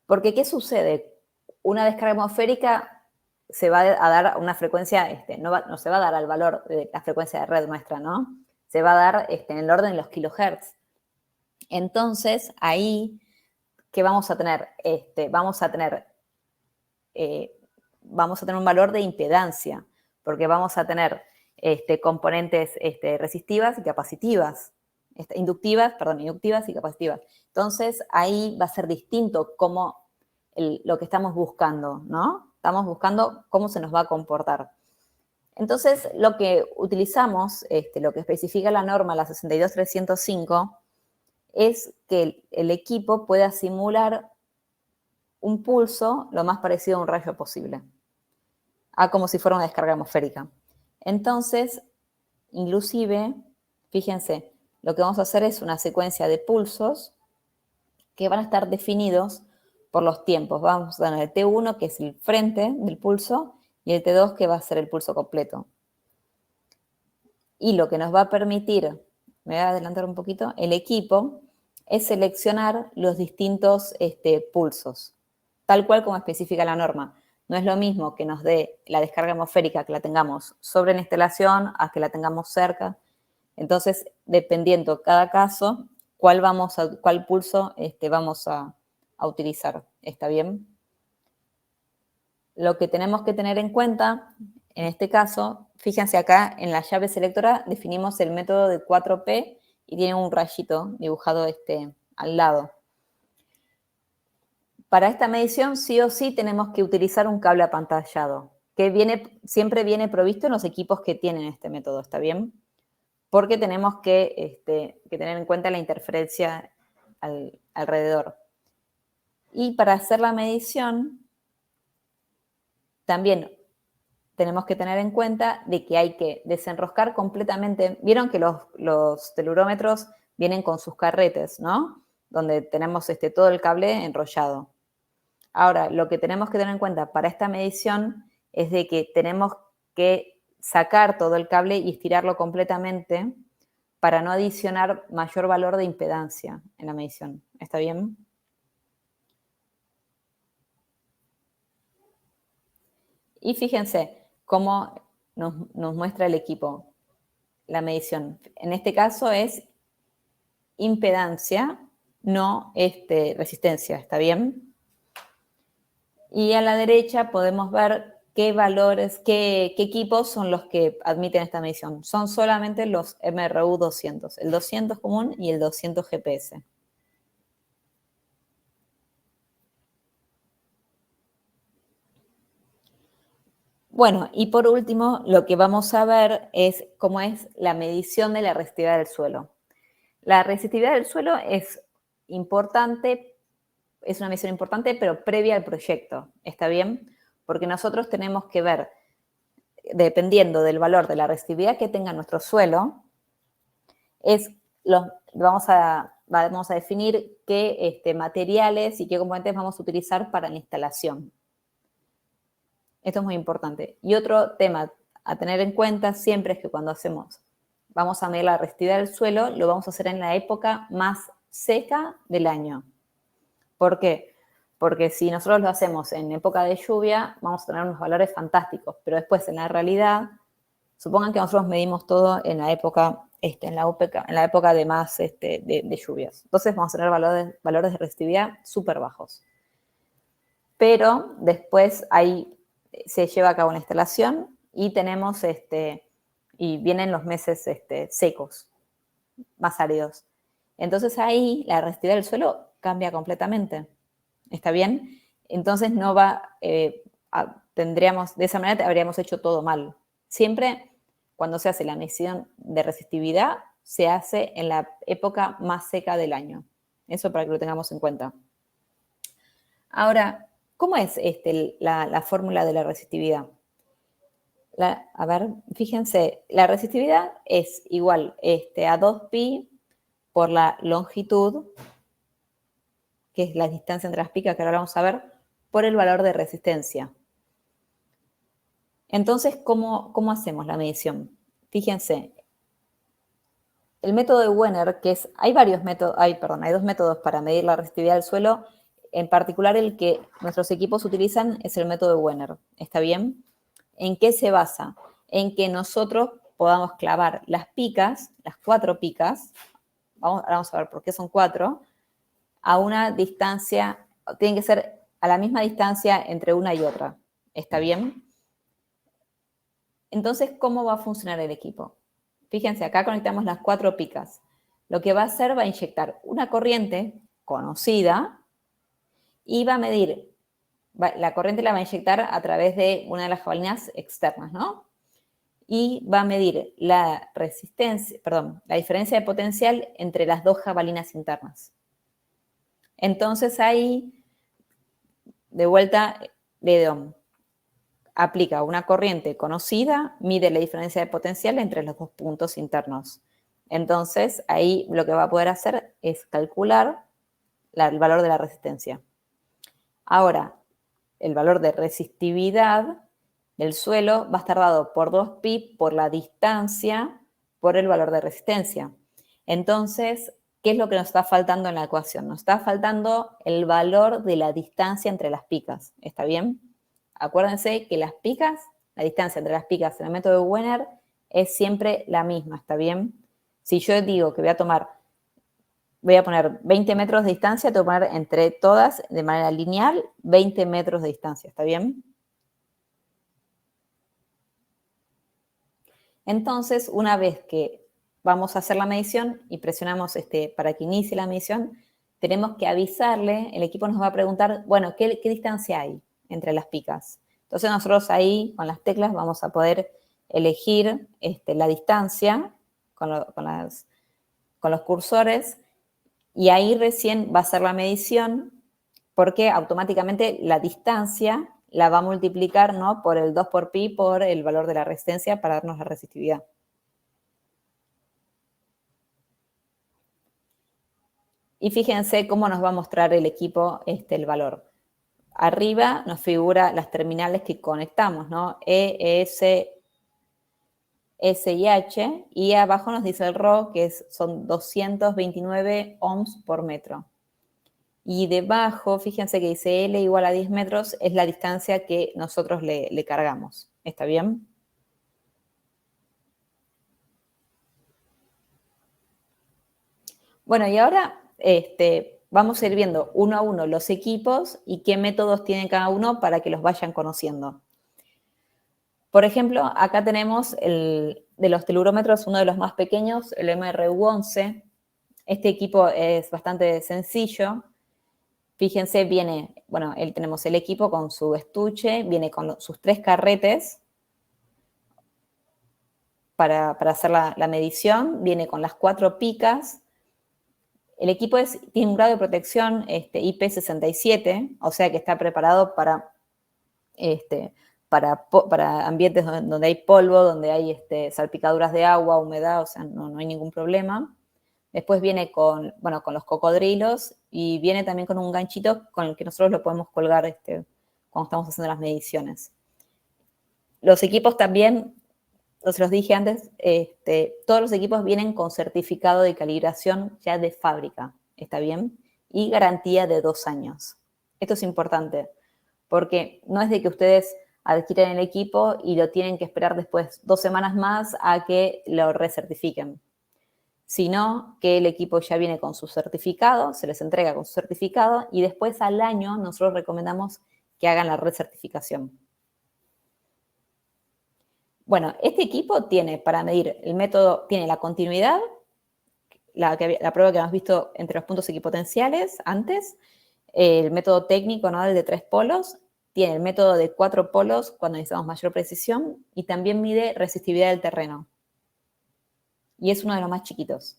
Porque, ¿qué sucede? Una descarga atmosférica se va a dar a una frecuencia, no se va a dar al valor de la frecuencia de red nuestra, ¿no? Se va a dar en el orden de los kilohertz. Entonces, ahí, ¿qué vamos a tener? Vamos a tener un valor de impedancia, porque vamos a tener componentes resistivas y capacitivas, inductivas y capacitivas. Entonces, ahí va a ser distinto lo que estamos buscando, ¿no? Estamos buscando cómo se nos va a comportar. Entonces, lo que utilizamos, lo que especifica la norma, la 62305, es que el equipo pueda simular un pulso lo más parecido a un rayo posible, como si fuera una descarga atmosférica. Entonces, inclusive, fíjense, lo que vamos a hacer es una secuencia de pulsos que van a estar definidos por los tiempos. Vamos a tener el T1, que es el frente del pulso, y el T2, que va a ser el pulso completo. Y lo que nos va a permitir, me voy a adelantar un poquito, el equipo, es seleccionar los distintos pulsos, tal cual como especifica la norma. No es lo mismo que nos dé la descarga atmosférica, que la tengamos sobre la instalación, a que la tengamos cerca. Entonces, dependiendo cada caso, cuál pulso vamos a utilizar. ¿Está bien? Lo que tenemos que tener en cuenta, en este caso, fíjense acá, en la llave selectora definimos el método de 4P y tiene un rayito dibujado al lado. Para esta medición, sí o sí, tenemos que utilizar un cable apantallado, que siempre viene provisto en los equipos que tienen este método, ¿está bien? Porque tenemos que tener en cuenta la interferencia alrededor. Y para hacer la medición, también tenemos que tener en cuenta de que hay que desenroscar completamente. Vieron que los telurómetros vienen con sus carretes, ¿no? Donde tenemos todo el cable enrollado. Ahora, lo que tenemos que tener en cuenta para esta medición es de que tenemos que sacar todo el cable y estirarlo completamente para no adicionar mayor valor de impedancia en la medición. ¿Está bien? Y fíjense cómo nos muestra el equipo. la medición. En este caso es impedancia, no resistencia, ¿está bien? Y a la derecha podemos ver qué valores, qué equipos son los que admiten esta medición. Son solamente los MRU 200, el 200 común y el 200 GPS. Bueno, y por último, lo que vamos a ver es cómo es la medición de la resistividad del suelo. La resistividad del suelo es importante, es una medición importante, pero previa al proyecto, ¿está bien? Porque nosotros tenemos que ver, dependiendo del valor de la resistividad que tenga nuestro suelo, vamos a definir qué materiales y qué componentes vamos a utilizar para la instalación. Esto es muy importante. Y otro tema a tener en cuenta siempre es que cuando vamos a medir la resistividad del suelo, lo vamos a hacer en la época más seca del año. ¿Por qué? Porque si nosotros lo hacemos en época de lluvia, vamos a tener unos valores fantásticos, pero después en la realidad, supongan que nosotros medimos todo en la época, en la época de más de lluvias. Entonces vamos a tener valores de resistividad súper bajos. Pero después ahí se lleva a cabo la instalación y tenemos y vienen los meses secos, más áridos. Entonces ahí la resistividad del suelo cambia completamente. ¿Está bien? Entonces no va, de esa manera habríamos hecho todo mal. Siempre cuando se hace la medición de resistividad, se hace en la época más seca del año. Eso para que lo tengamos en cuenta. Ahora, ¿cómo es la fórmula de la resistividad? A ver, fíjense, la resistividad es igual a 2pi por la longitud, que es la distancia entre las picas, que ahora vamos a ver, por el valor de resistencia. Entonces, ¿cómo hacemos la medición? Fíjense, el método de Wenner, hay dos métodos para medir la resistividad del suelo. En particular, el que nuestros equipos utilizan es el método de Wenner. ¿Está bien? ¿En qué se basa? En que nosotros podamos clavar las picas, las 4 picas, ahora vamos a ver por qué son 4, a una distancia, tienen que ser a la misma distancia entre una y otra. ¿Está bien? Entonces, ¿cómo va a funcionar el equipo? Fíjense, acá conectamos las 4 picas. Lo que va a hacer, va a inyectar una corriente conocida y va a medir, la corriente la va a inyectar a través de una de las jabalinas externas, ¿no? Y va a medir la diferencia de potencial entre las 2 jabalinas internas. Entonces ahí, de vuelta, aplica una corriente conocida, mide la diferencia de potencial entre los 2 puntos internos. Entonces ahí lo que va a poder hacer es calcular el valor de la resistencia. Ahora, el valor de resistividad del suelo va a estar dado por 2pi por la distancia por el valor de resistencia. Entonces, ¿qué es lo que nos está faltando en la ecuación? Nos está faltando el valor de la distancia entre las picas. ¿Está bien? Acuérdense que la distancia entre las picas en el método de Wenner es siempre la misma. ¿Está bien? Si yo digo que voy a poner 20 metros de distancia, tengo que poner entre todas, de manera lineal, 20 metros de distancia. ¿Está bien? Entonces, una vez que vamos a hacer la medición y presionamos para que inicie la medición, tenemos que avisarle, el equipo nos va a preguntar, bueno, ¿qué distancia hay entre las picas? Entonces nosotros ahí, con las teclas, vamos a poder elegir la distancia con los cursores y ahí recién va a ser la medición porque automáticamente la distancia la va a multiplicar, ¿no?, por el 2 por pi por el valor de la resistencia para darnos la resistividad. Y fíjense cómo nos va a mostrar el equipo el valor. Arriba nos figura las terminales que conectamos, ¿no? E, S, S y H, y abajo nos dice el Rho, que son 229 ohms por metro. Y debajo, fíjense que dice L igual a 10 metros, es la distancia que nosotros le cargamos. ¿Está bien? Bueno, y ahora vamos a ir viendo uno a uno los equipos y qué métodos tienen cada uno para que los vayan conociendo. Por ejemplo, acá tenemos de los telurómetros, uno de los más pequeños, el MRU11. Este equipo es bastante sencillo. Fíjense, tenemos el equipo con su estuche, viene con sus 3 carretes para hacer la medición, viene con las 4 picas. El equipo tiene un grado de protección IP67, o sea que está preparado para ambientes donde hay polvo, donde hay salpicaduras de agua, humedad, o sea, no hay ningún problema. Después viene con los cocodrilos y viene también con un ganchito con el que nosotros lo podemos colgar cuando estamos haciendo las mediciones. Los equipos también, los dije antes, todos los equipos vienen con certificado de calibración ya de fábrica, ¿está bien? Y garantía de 2 años. Esto es importante, porque no es de que ustedes adquieren el equipo y lo tienen que esperar después 2 semanas más a que lo recertifiquen, sino que el equipo ya viene con su certificado, se les entrega con su certificado y después al año nosotros recomendamos que hagan la recertificación. Bueno, este equipo tiene para medir el método, tiene la continuidad, la prueba que hemos visto entre los puntos equipotenciales antes, el método técnico, ¿no?, el de 3 polos, tiene el método de 4 polos cuando necesitamos mayor precisión y también mide resistividad del terreno. Y es uno de los más chiquitos.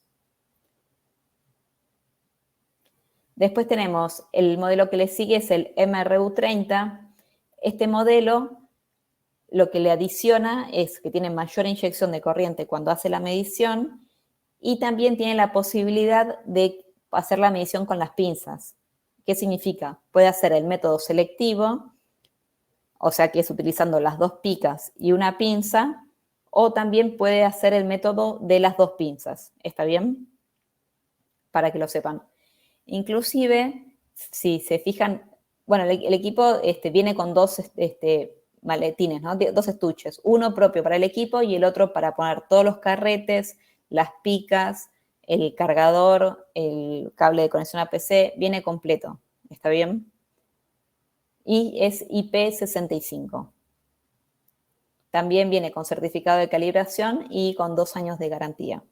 Después tenemos el modelo que le sigue, es el MRU30. Este modelo lo que le adiciona es que tiene mayor inyección de corriente cuando hace la medición y también tiene la posibilidad de hacer la medición con las pinzas. ¿Qué significa? Puede hacer el método selectivo, o sea que es utilizando las 2 picas y una pinza, o también puede hacer el método de las 2 pinzas. ¿Está bien? Para que lo sepan. Inclusive, si se fijan, bueno, el equipo viene con 2 maletines, ¿no? 2 estuches, uno propio para el equipo y el otro para poner todos los carretes, las picas, el cargador, el cable de conexión a PC, viene completo. ¿Está bien? Y es IP65. También viene con certificado de calibración y con 2 años de garantía.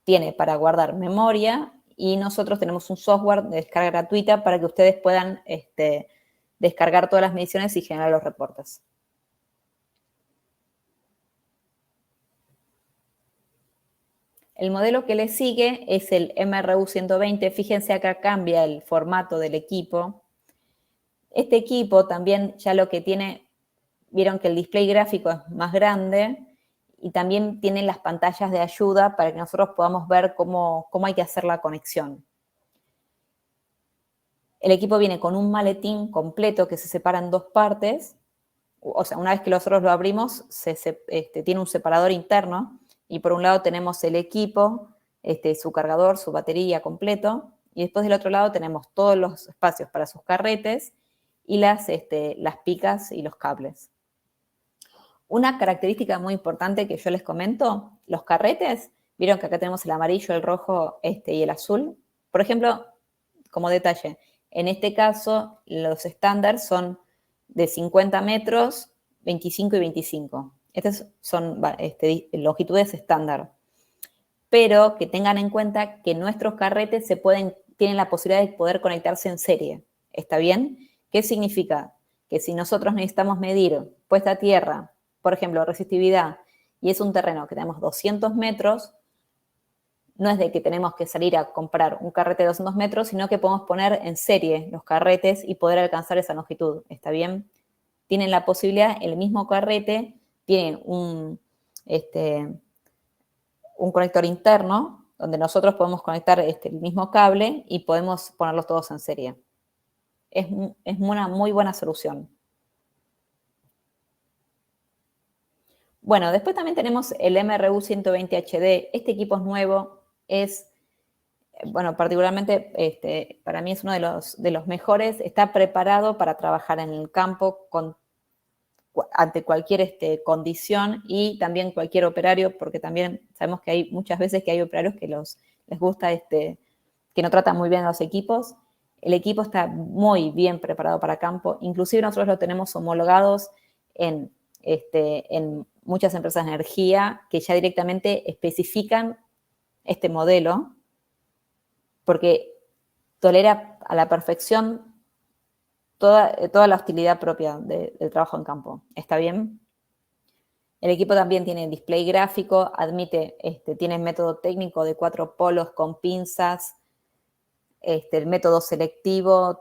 Tiene para guardar memoria y nosotros tenemos un software de descarga gratuita para que ustedes puedan descargar todas las mediciones y generar los reportes. El modelo que le sigue es el MRU120. Fíjense, acá cambia el formato del equipo. Este equipo también ya lo que tiene, vieron que el display gráfico es más grande y también tiene las pantallas de ayuda para que nosotros podamos ver cómo hay que hacer la conexión. El equipo viene con un maletín completo que se separa en 2 partes. O sea, una vez que nosotros lo abrimos, tiene un separador interno y por un lado tenemos el equipo, su cargador, su batería completo, y después del otro lado tenemos todos los espacios para sus carretes y las picas y los cables. Una característica muy importante que yo les comento, los carretes, vieron que acá tenemos el amarillo, el rojo y el azul. Por ejemplo, como detalle, en este caso los estándares son de 50 metros, 25 y 25. Estas son longitudes estándar. Pero que tengan en cuenta que nuestros carretes tienen la posibilidad de poder conectarse en serie. ¿Está bien? ¿Qué significa? Que si nosotros necesitamos medir puesta a tierra, por ejemplo, resistividad, y es un terreno que tenemos 200 metros, no es de que tenemos que salir a comprar un carrete de 200 metros, sino que podemos poner en serie los carretes y poder alcanzar esa longitud. ¿Está bien? Tienen la posibilidad, el mismo carrete tiene un conector interno donde nosotros podemos conectar el mismo cable y podemos ponerlos todos en serie. Es una muy buena solución. Bueno, después también tenemos el MRU120HD. Este equipo es nuevo, particularmente para mí es uno de los mejores. Está preparado para trabajar en el campo ante cualquier condición y también cualquier operario, porque también sabemos que hay muchas veces que hay operarios que les les gusta que no tratan muy bien a los equipos. El equipo está muy bien preparado para campo. Inclusive nosotros lo tenemos homologados en muchas empresas de energía que ya directamente especifican este modelo porque tolera a la perfección toda la hostilidad propia del trabajo en campo. ¿Está bien? El equipo también tiene display gráfico, tiene método técnico de 4 polos con pinzas, el método selectivo,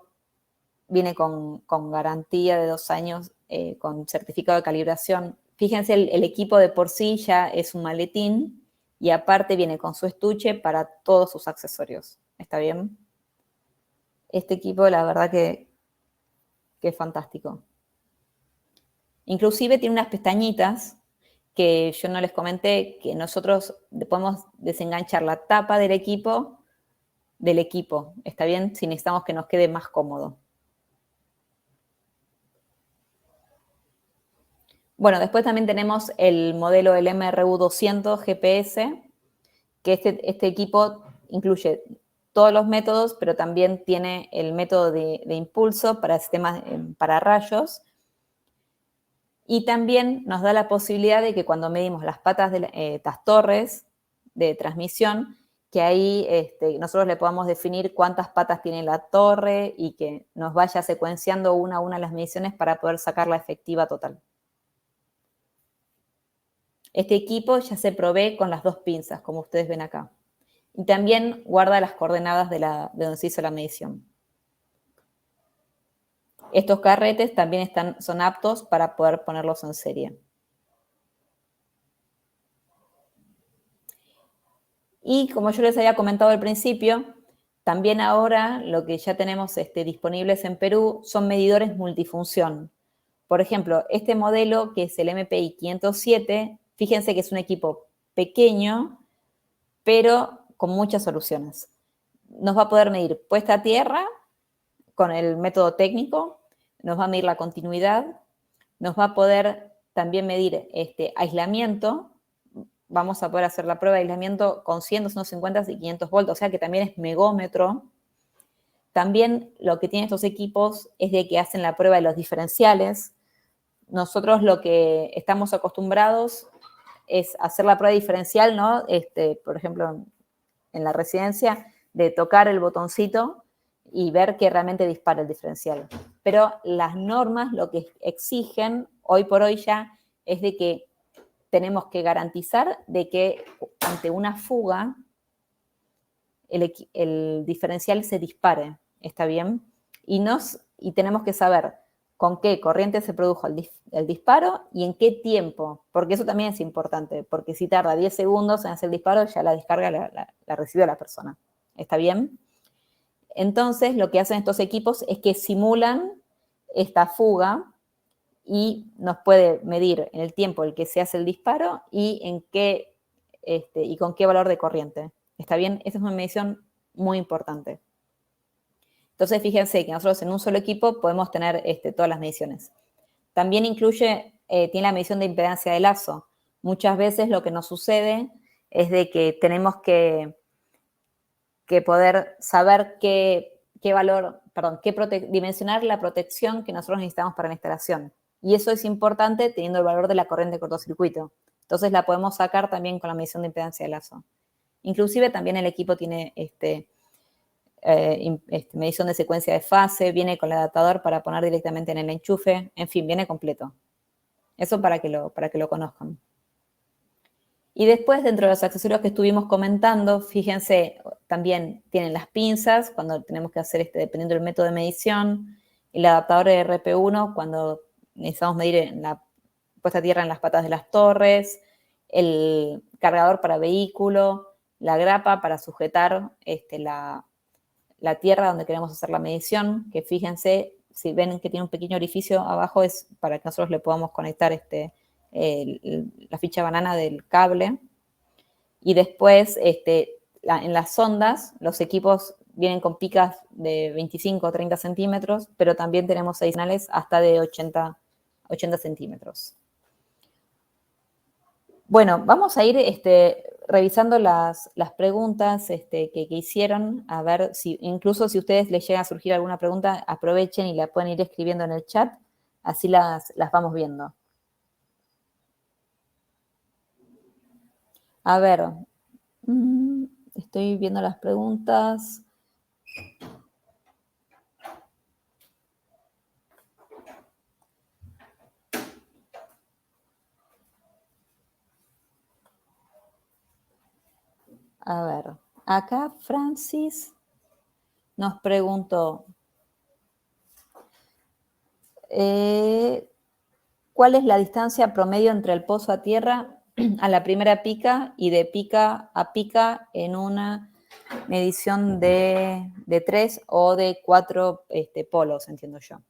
viene con garantía de 2 años, con certificado de calibración. Fíjense, el equipo de por sí ya es un maletín y aparte viene con su estuche para todos sus accesorios. ¿Está bien? Este equipo, la verdad que es fantástico. Inclusive tiene unas pestañitas que yo no les comenté, que nosotros podemos desenganchar la tapa del equipo, ¿está bien? Si necesitamos que nos quede más cómodo. Bueno, después también tenemos el modelo del MRU200 GPS, que este equipo incluye todos los métodos, pero también tiene el método de impulso para sistemas para rayos. Y también nos da la posibilidad de que cuando medimos las patas de las torres de transmisión, que ahí nosotros le podamos definir cuántas patas tiene la torre y que nos vaya secuenciando una a una las mediciones para poder sacar la efectiva total. Este equipo ya se provee con las 2 pinzas, como ustedes ven acá. Y también guarda las coordenadas de donde se hizo la medición. Estos carretes también son aptos para poder ponerlos en serie. Y como yo les había comentado al principio, también ahora lo que ya tenemos disponibles en Perú son medidores multifunción. Por ejemplo, este modelo que es el MPI 507, fíjense que es un equipo pequeño, pero con muchas soluciones. Nos va a poder medir puesta a tierra con el método técnico, nos va a medir la continuidad, nos va a poder también medir aislamiento. Vamos a poder hacer la prueba de aislamiento con 100, 250 y 500 volts, o sea que también es megómetro. También lo que tienen estos equipos es de que hacen la prueba de los diferenciales. Nosotros lo que estamos acostumbrados es hacer la prueba diferencial, ¿no? Por ejemplo, en la residencia, de tocar el botoncito y ver que realmente dispara el diferencial. Pero las normas lo que exigen hoy por hoy ya es de que tenemos que garantizar de que ante una fuga el diferencial se dispare, ¿está bien? Y tenemos que saber con qué corriente se produjo el disparo y en qué tiempo, porque eso también es importante, porque si tarda 10 segundos en hacer el disparo, ya la descarga la recibió la persona, ¿está bien? Entonces, lo que hacen estos equipos es que simulan esta fuga y nos puede medir en el tiempo en el que se hace el disparo y y con qué valor de corriente. ¿Está bien? Esa es una medición muy importante. Entonces, fíjense que nosotros en un solo equipo podemos tener todas las mediciones. También tiene la medición de impedancia de lazo. Muchas veces lo que nos sucede es de que tenemos que poder saber dimensionar la protección que nosotros necesitamos para la instalación. Y eso es importante teniendo el valor de la corriente de cortocircuito. Entonces la podemos sacar también con la medición de impedancia de lazo. Inclusive también el equipo tiene medición de secuencia de fase, viene con el adaptador para poner directamente en el enchufe, en fin, viene completo. Eso para que lo conozcan. Y después, dentro de los accesorios que estuvimos comentando, fíjense, también tienen las pinzas, cuando tenemos que hacer dependiendo del método de medición, el adaptador de RP1, cuando necesitamos medir en la puesta a tierra en las patas de las torres, el cargador para vehículo, la grapa para sujetar la tierra donde queremos hacer la medición, que fíjense, si ven que tiene un pequeño orificio abajo, es para que nosotros le podamos conectar la ficha banana del cable. Y después, en las sondas, los equipos vienen con picas de 25 o 30 centímetros, pero también tenemos adicionales hasta de 80 centímetros. Bueno, vamos a ir revisando las preguntas que hicieron, a ver si, incluso si ustedes les llega a surgir alguna pregunta, aprovechen y la pueden ir escribiendo en el chat, así las vamos viendo. A ver, estoy viendo las preguntas. A ver, acá Francis nos preguntó, ¿cuál es la distancia promedio entre el pozo a tierra a la primera pica y de pica a pica en una medición de 3 o de 4 polos, entiendo yo?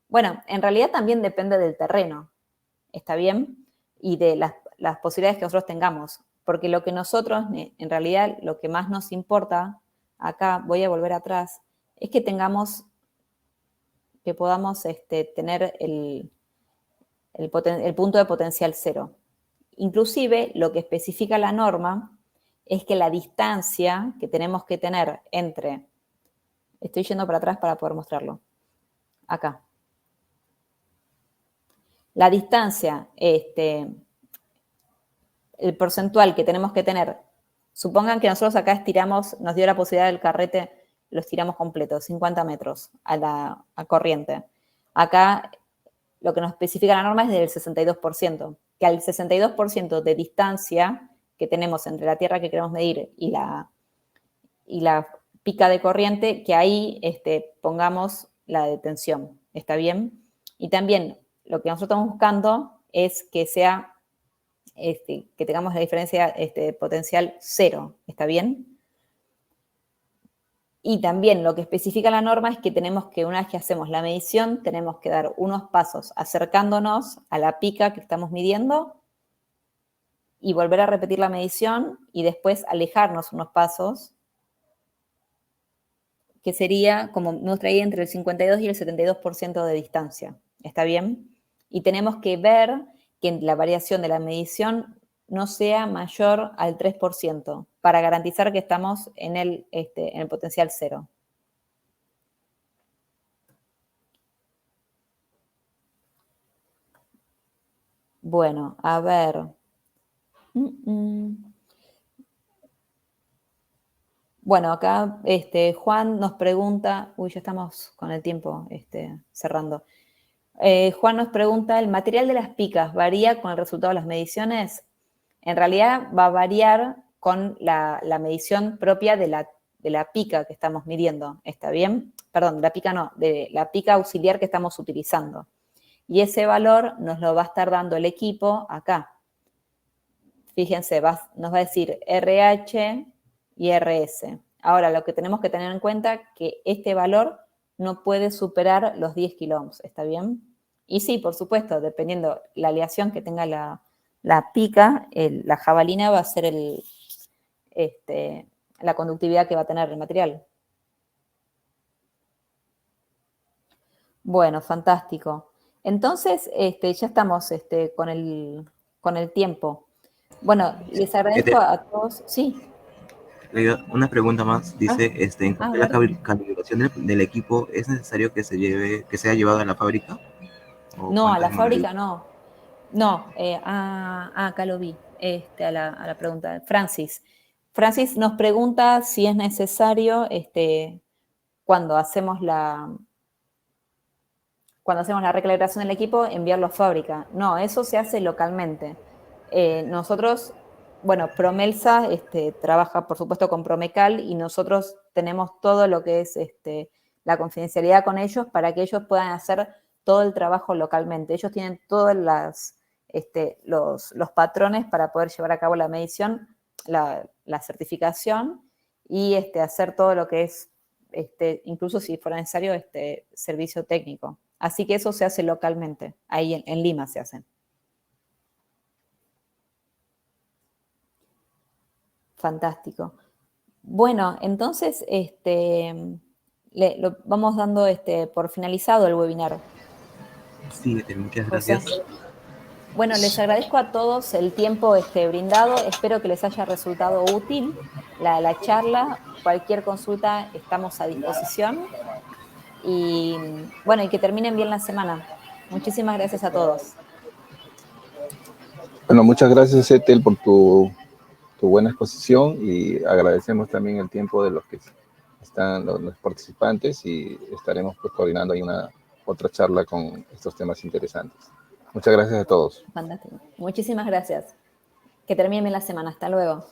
Bueno, en realidad también depende del terreno, ¿está bien? Y de las posibilidades que nosotros tengamos, porque lo que nosotros, en realidad, lo que más nos importa, acá voy a volver atrás, es que podamos tener el punto de potencial cero. Inclusive, lo que especifica la norma es que la distancia que tenemos que tener entre, estoy yendo para atrás para poder mostrarlo, acá. La distancia, el porcentual que tenemos que tener, supongan que nosotros acá estiramos, nos dio la posibilidad del carrete, lo estiramos completo, 50 metros a corriente. Acá lo que nos especifica la norma es del 62%, que al 62% de distancia que tenemos entre la tierra que queremos medir y la pica de corriente, que ahí pongamos la detención, ¿está bien? Y también lo que nosotros estamos buscando es que sea, que tengamos la diferencia potencial cero, ¿está bien? Y también lo que especifica la norma es que tenemos que, una vez que hacemos la medición, tenemos que dar unos pasos acercándonos a la pica que estamos midiendo y volver a repetir la medición y después alejarnos unos pasos, que sería, como nos traía, entre el 52 y el 72% de distancia. ¿Está bien? Y tenemos que ver que la variación de la medición no sea mayor al 3%, para garantizar que estamos en el potencial cero. Bueno, a ver. Bueno, acá Juan nos pregunta, ya estamos con el tiempo cerrando. Juan nos pregunta, ¿el material de las picas varía con el resultado de las mediciones? En realidad va a variar con la medición propia de la pica que estamos midiendo, ¿está bien? Perdón, la pica no, de la pica auxiliar que estamos utilizando. Y ese valor nos lo va a estar dando el equipo acá. Fíjense, nos va a decir RH y RS. Ahora, lo que tenemos que tener en cuenta es que este valor no puede superar los 10 kiloohms, ¿está bien? Y sí, por supuesto, dependiendo la aleación que tenga la pica, la jabalina va a ser la conductividad que va a tener el material. Bueno, fantástico. Entonces, ya estamos con el tiempo. Bueno, les agradezco a todos. Sí. Una pregunta más, dice, en cuanto a la calibración del equipo, ¿es necesario que sea llevado a la fábrica? No, a la fábrica no. No, acá lo vi, a la pregunta. Francis nos pregunta si es necesario, cuando hacemos la recalibración del equipo, enviarlo a fábrica. No, eso se hace localmente. Nosotros, bueno, Promelsa trabaja, por supuesto, con Promecal y nosotros tenemos todo lo que es la confidencialidad con ellos para que ellos puedan hacer todo el trabajo localmente. Ellos tienen todos los patrones para poder llevar a cabo la medición, la certificación y hacer todo lo que es, incluso si fuera necesario, servicio técnico. Así que eso se hace localmente, ahí en Lima se hace. Fantástico. Bueno, entonces lo vamos dando por finalizado el webinar. Sí, muchas gracias. Bueno, les agradezco a todos el tiempo brindado. Espero que les haya resultado útil la charla. Cualquier consulta estamos a disposición. Y bueno, y que terminen bien la semana. Muchísimas gracias a todos. Bueno, muchas gracias, Ethel, por tu buena exposición, y agradecemos también el tiempo de los que están los participantes, y estaremos pues coordinando ahí otra charla con estos temas interesantes. Muchas gracias a todos. Fantástico. Muchísimas gracias. Que termine bien la semana. Hasta luego.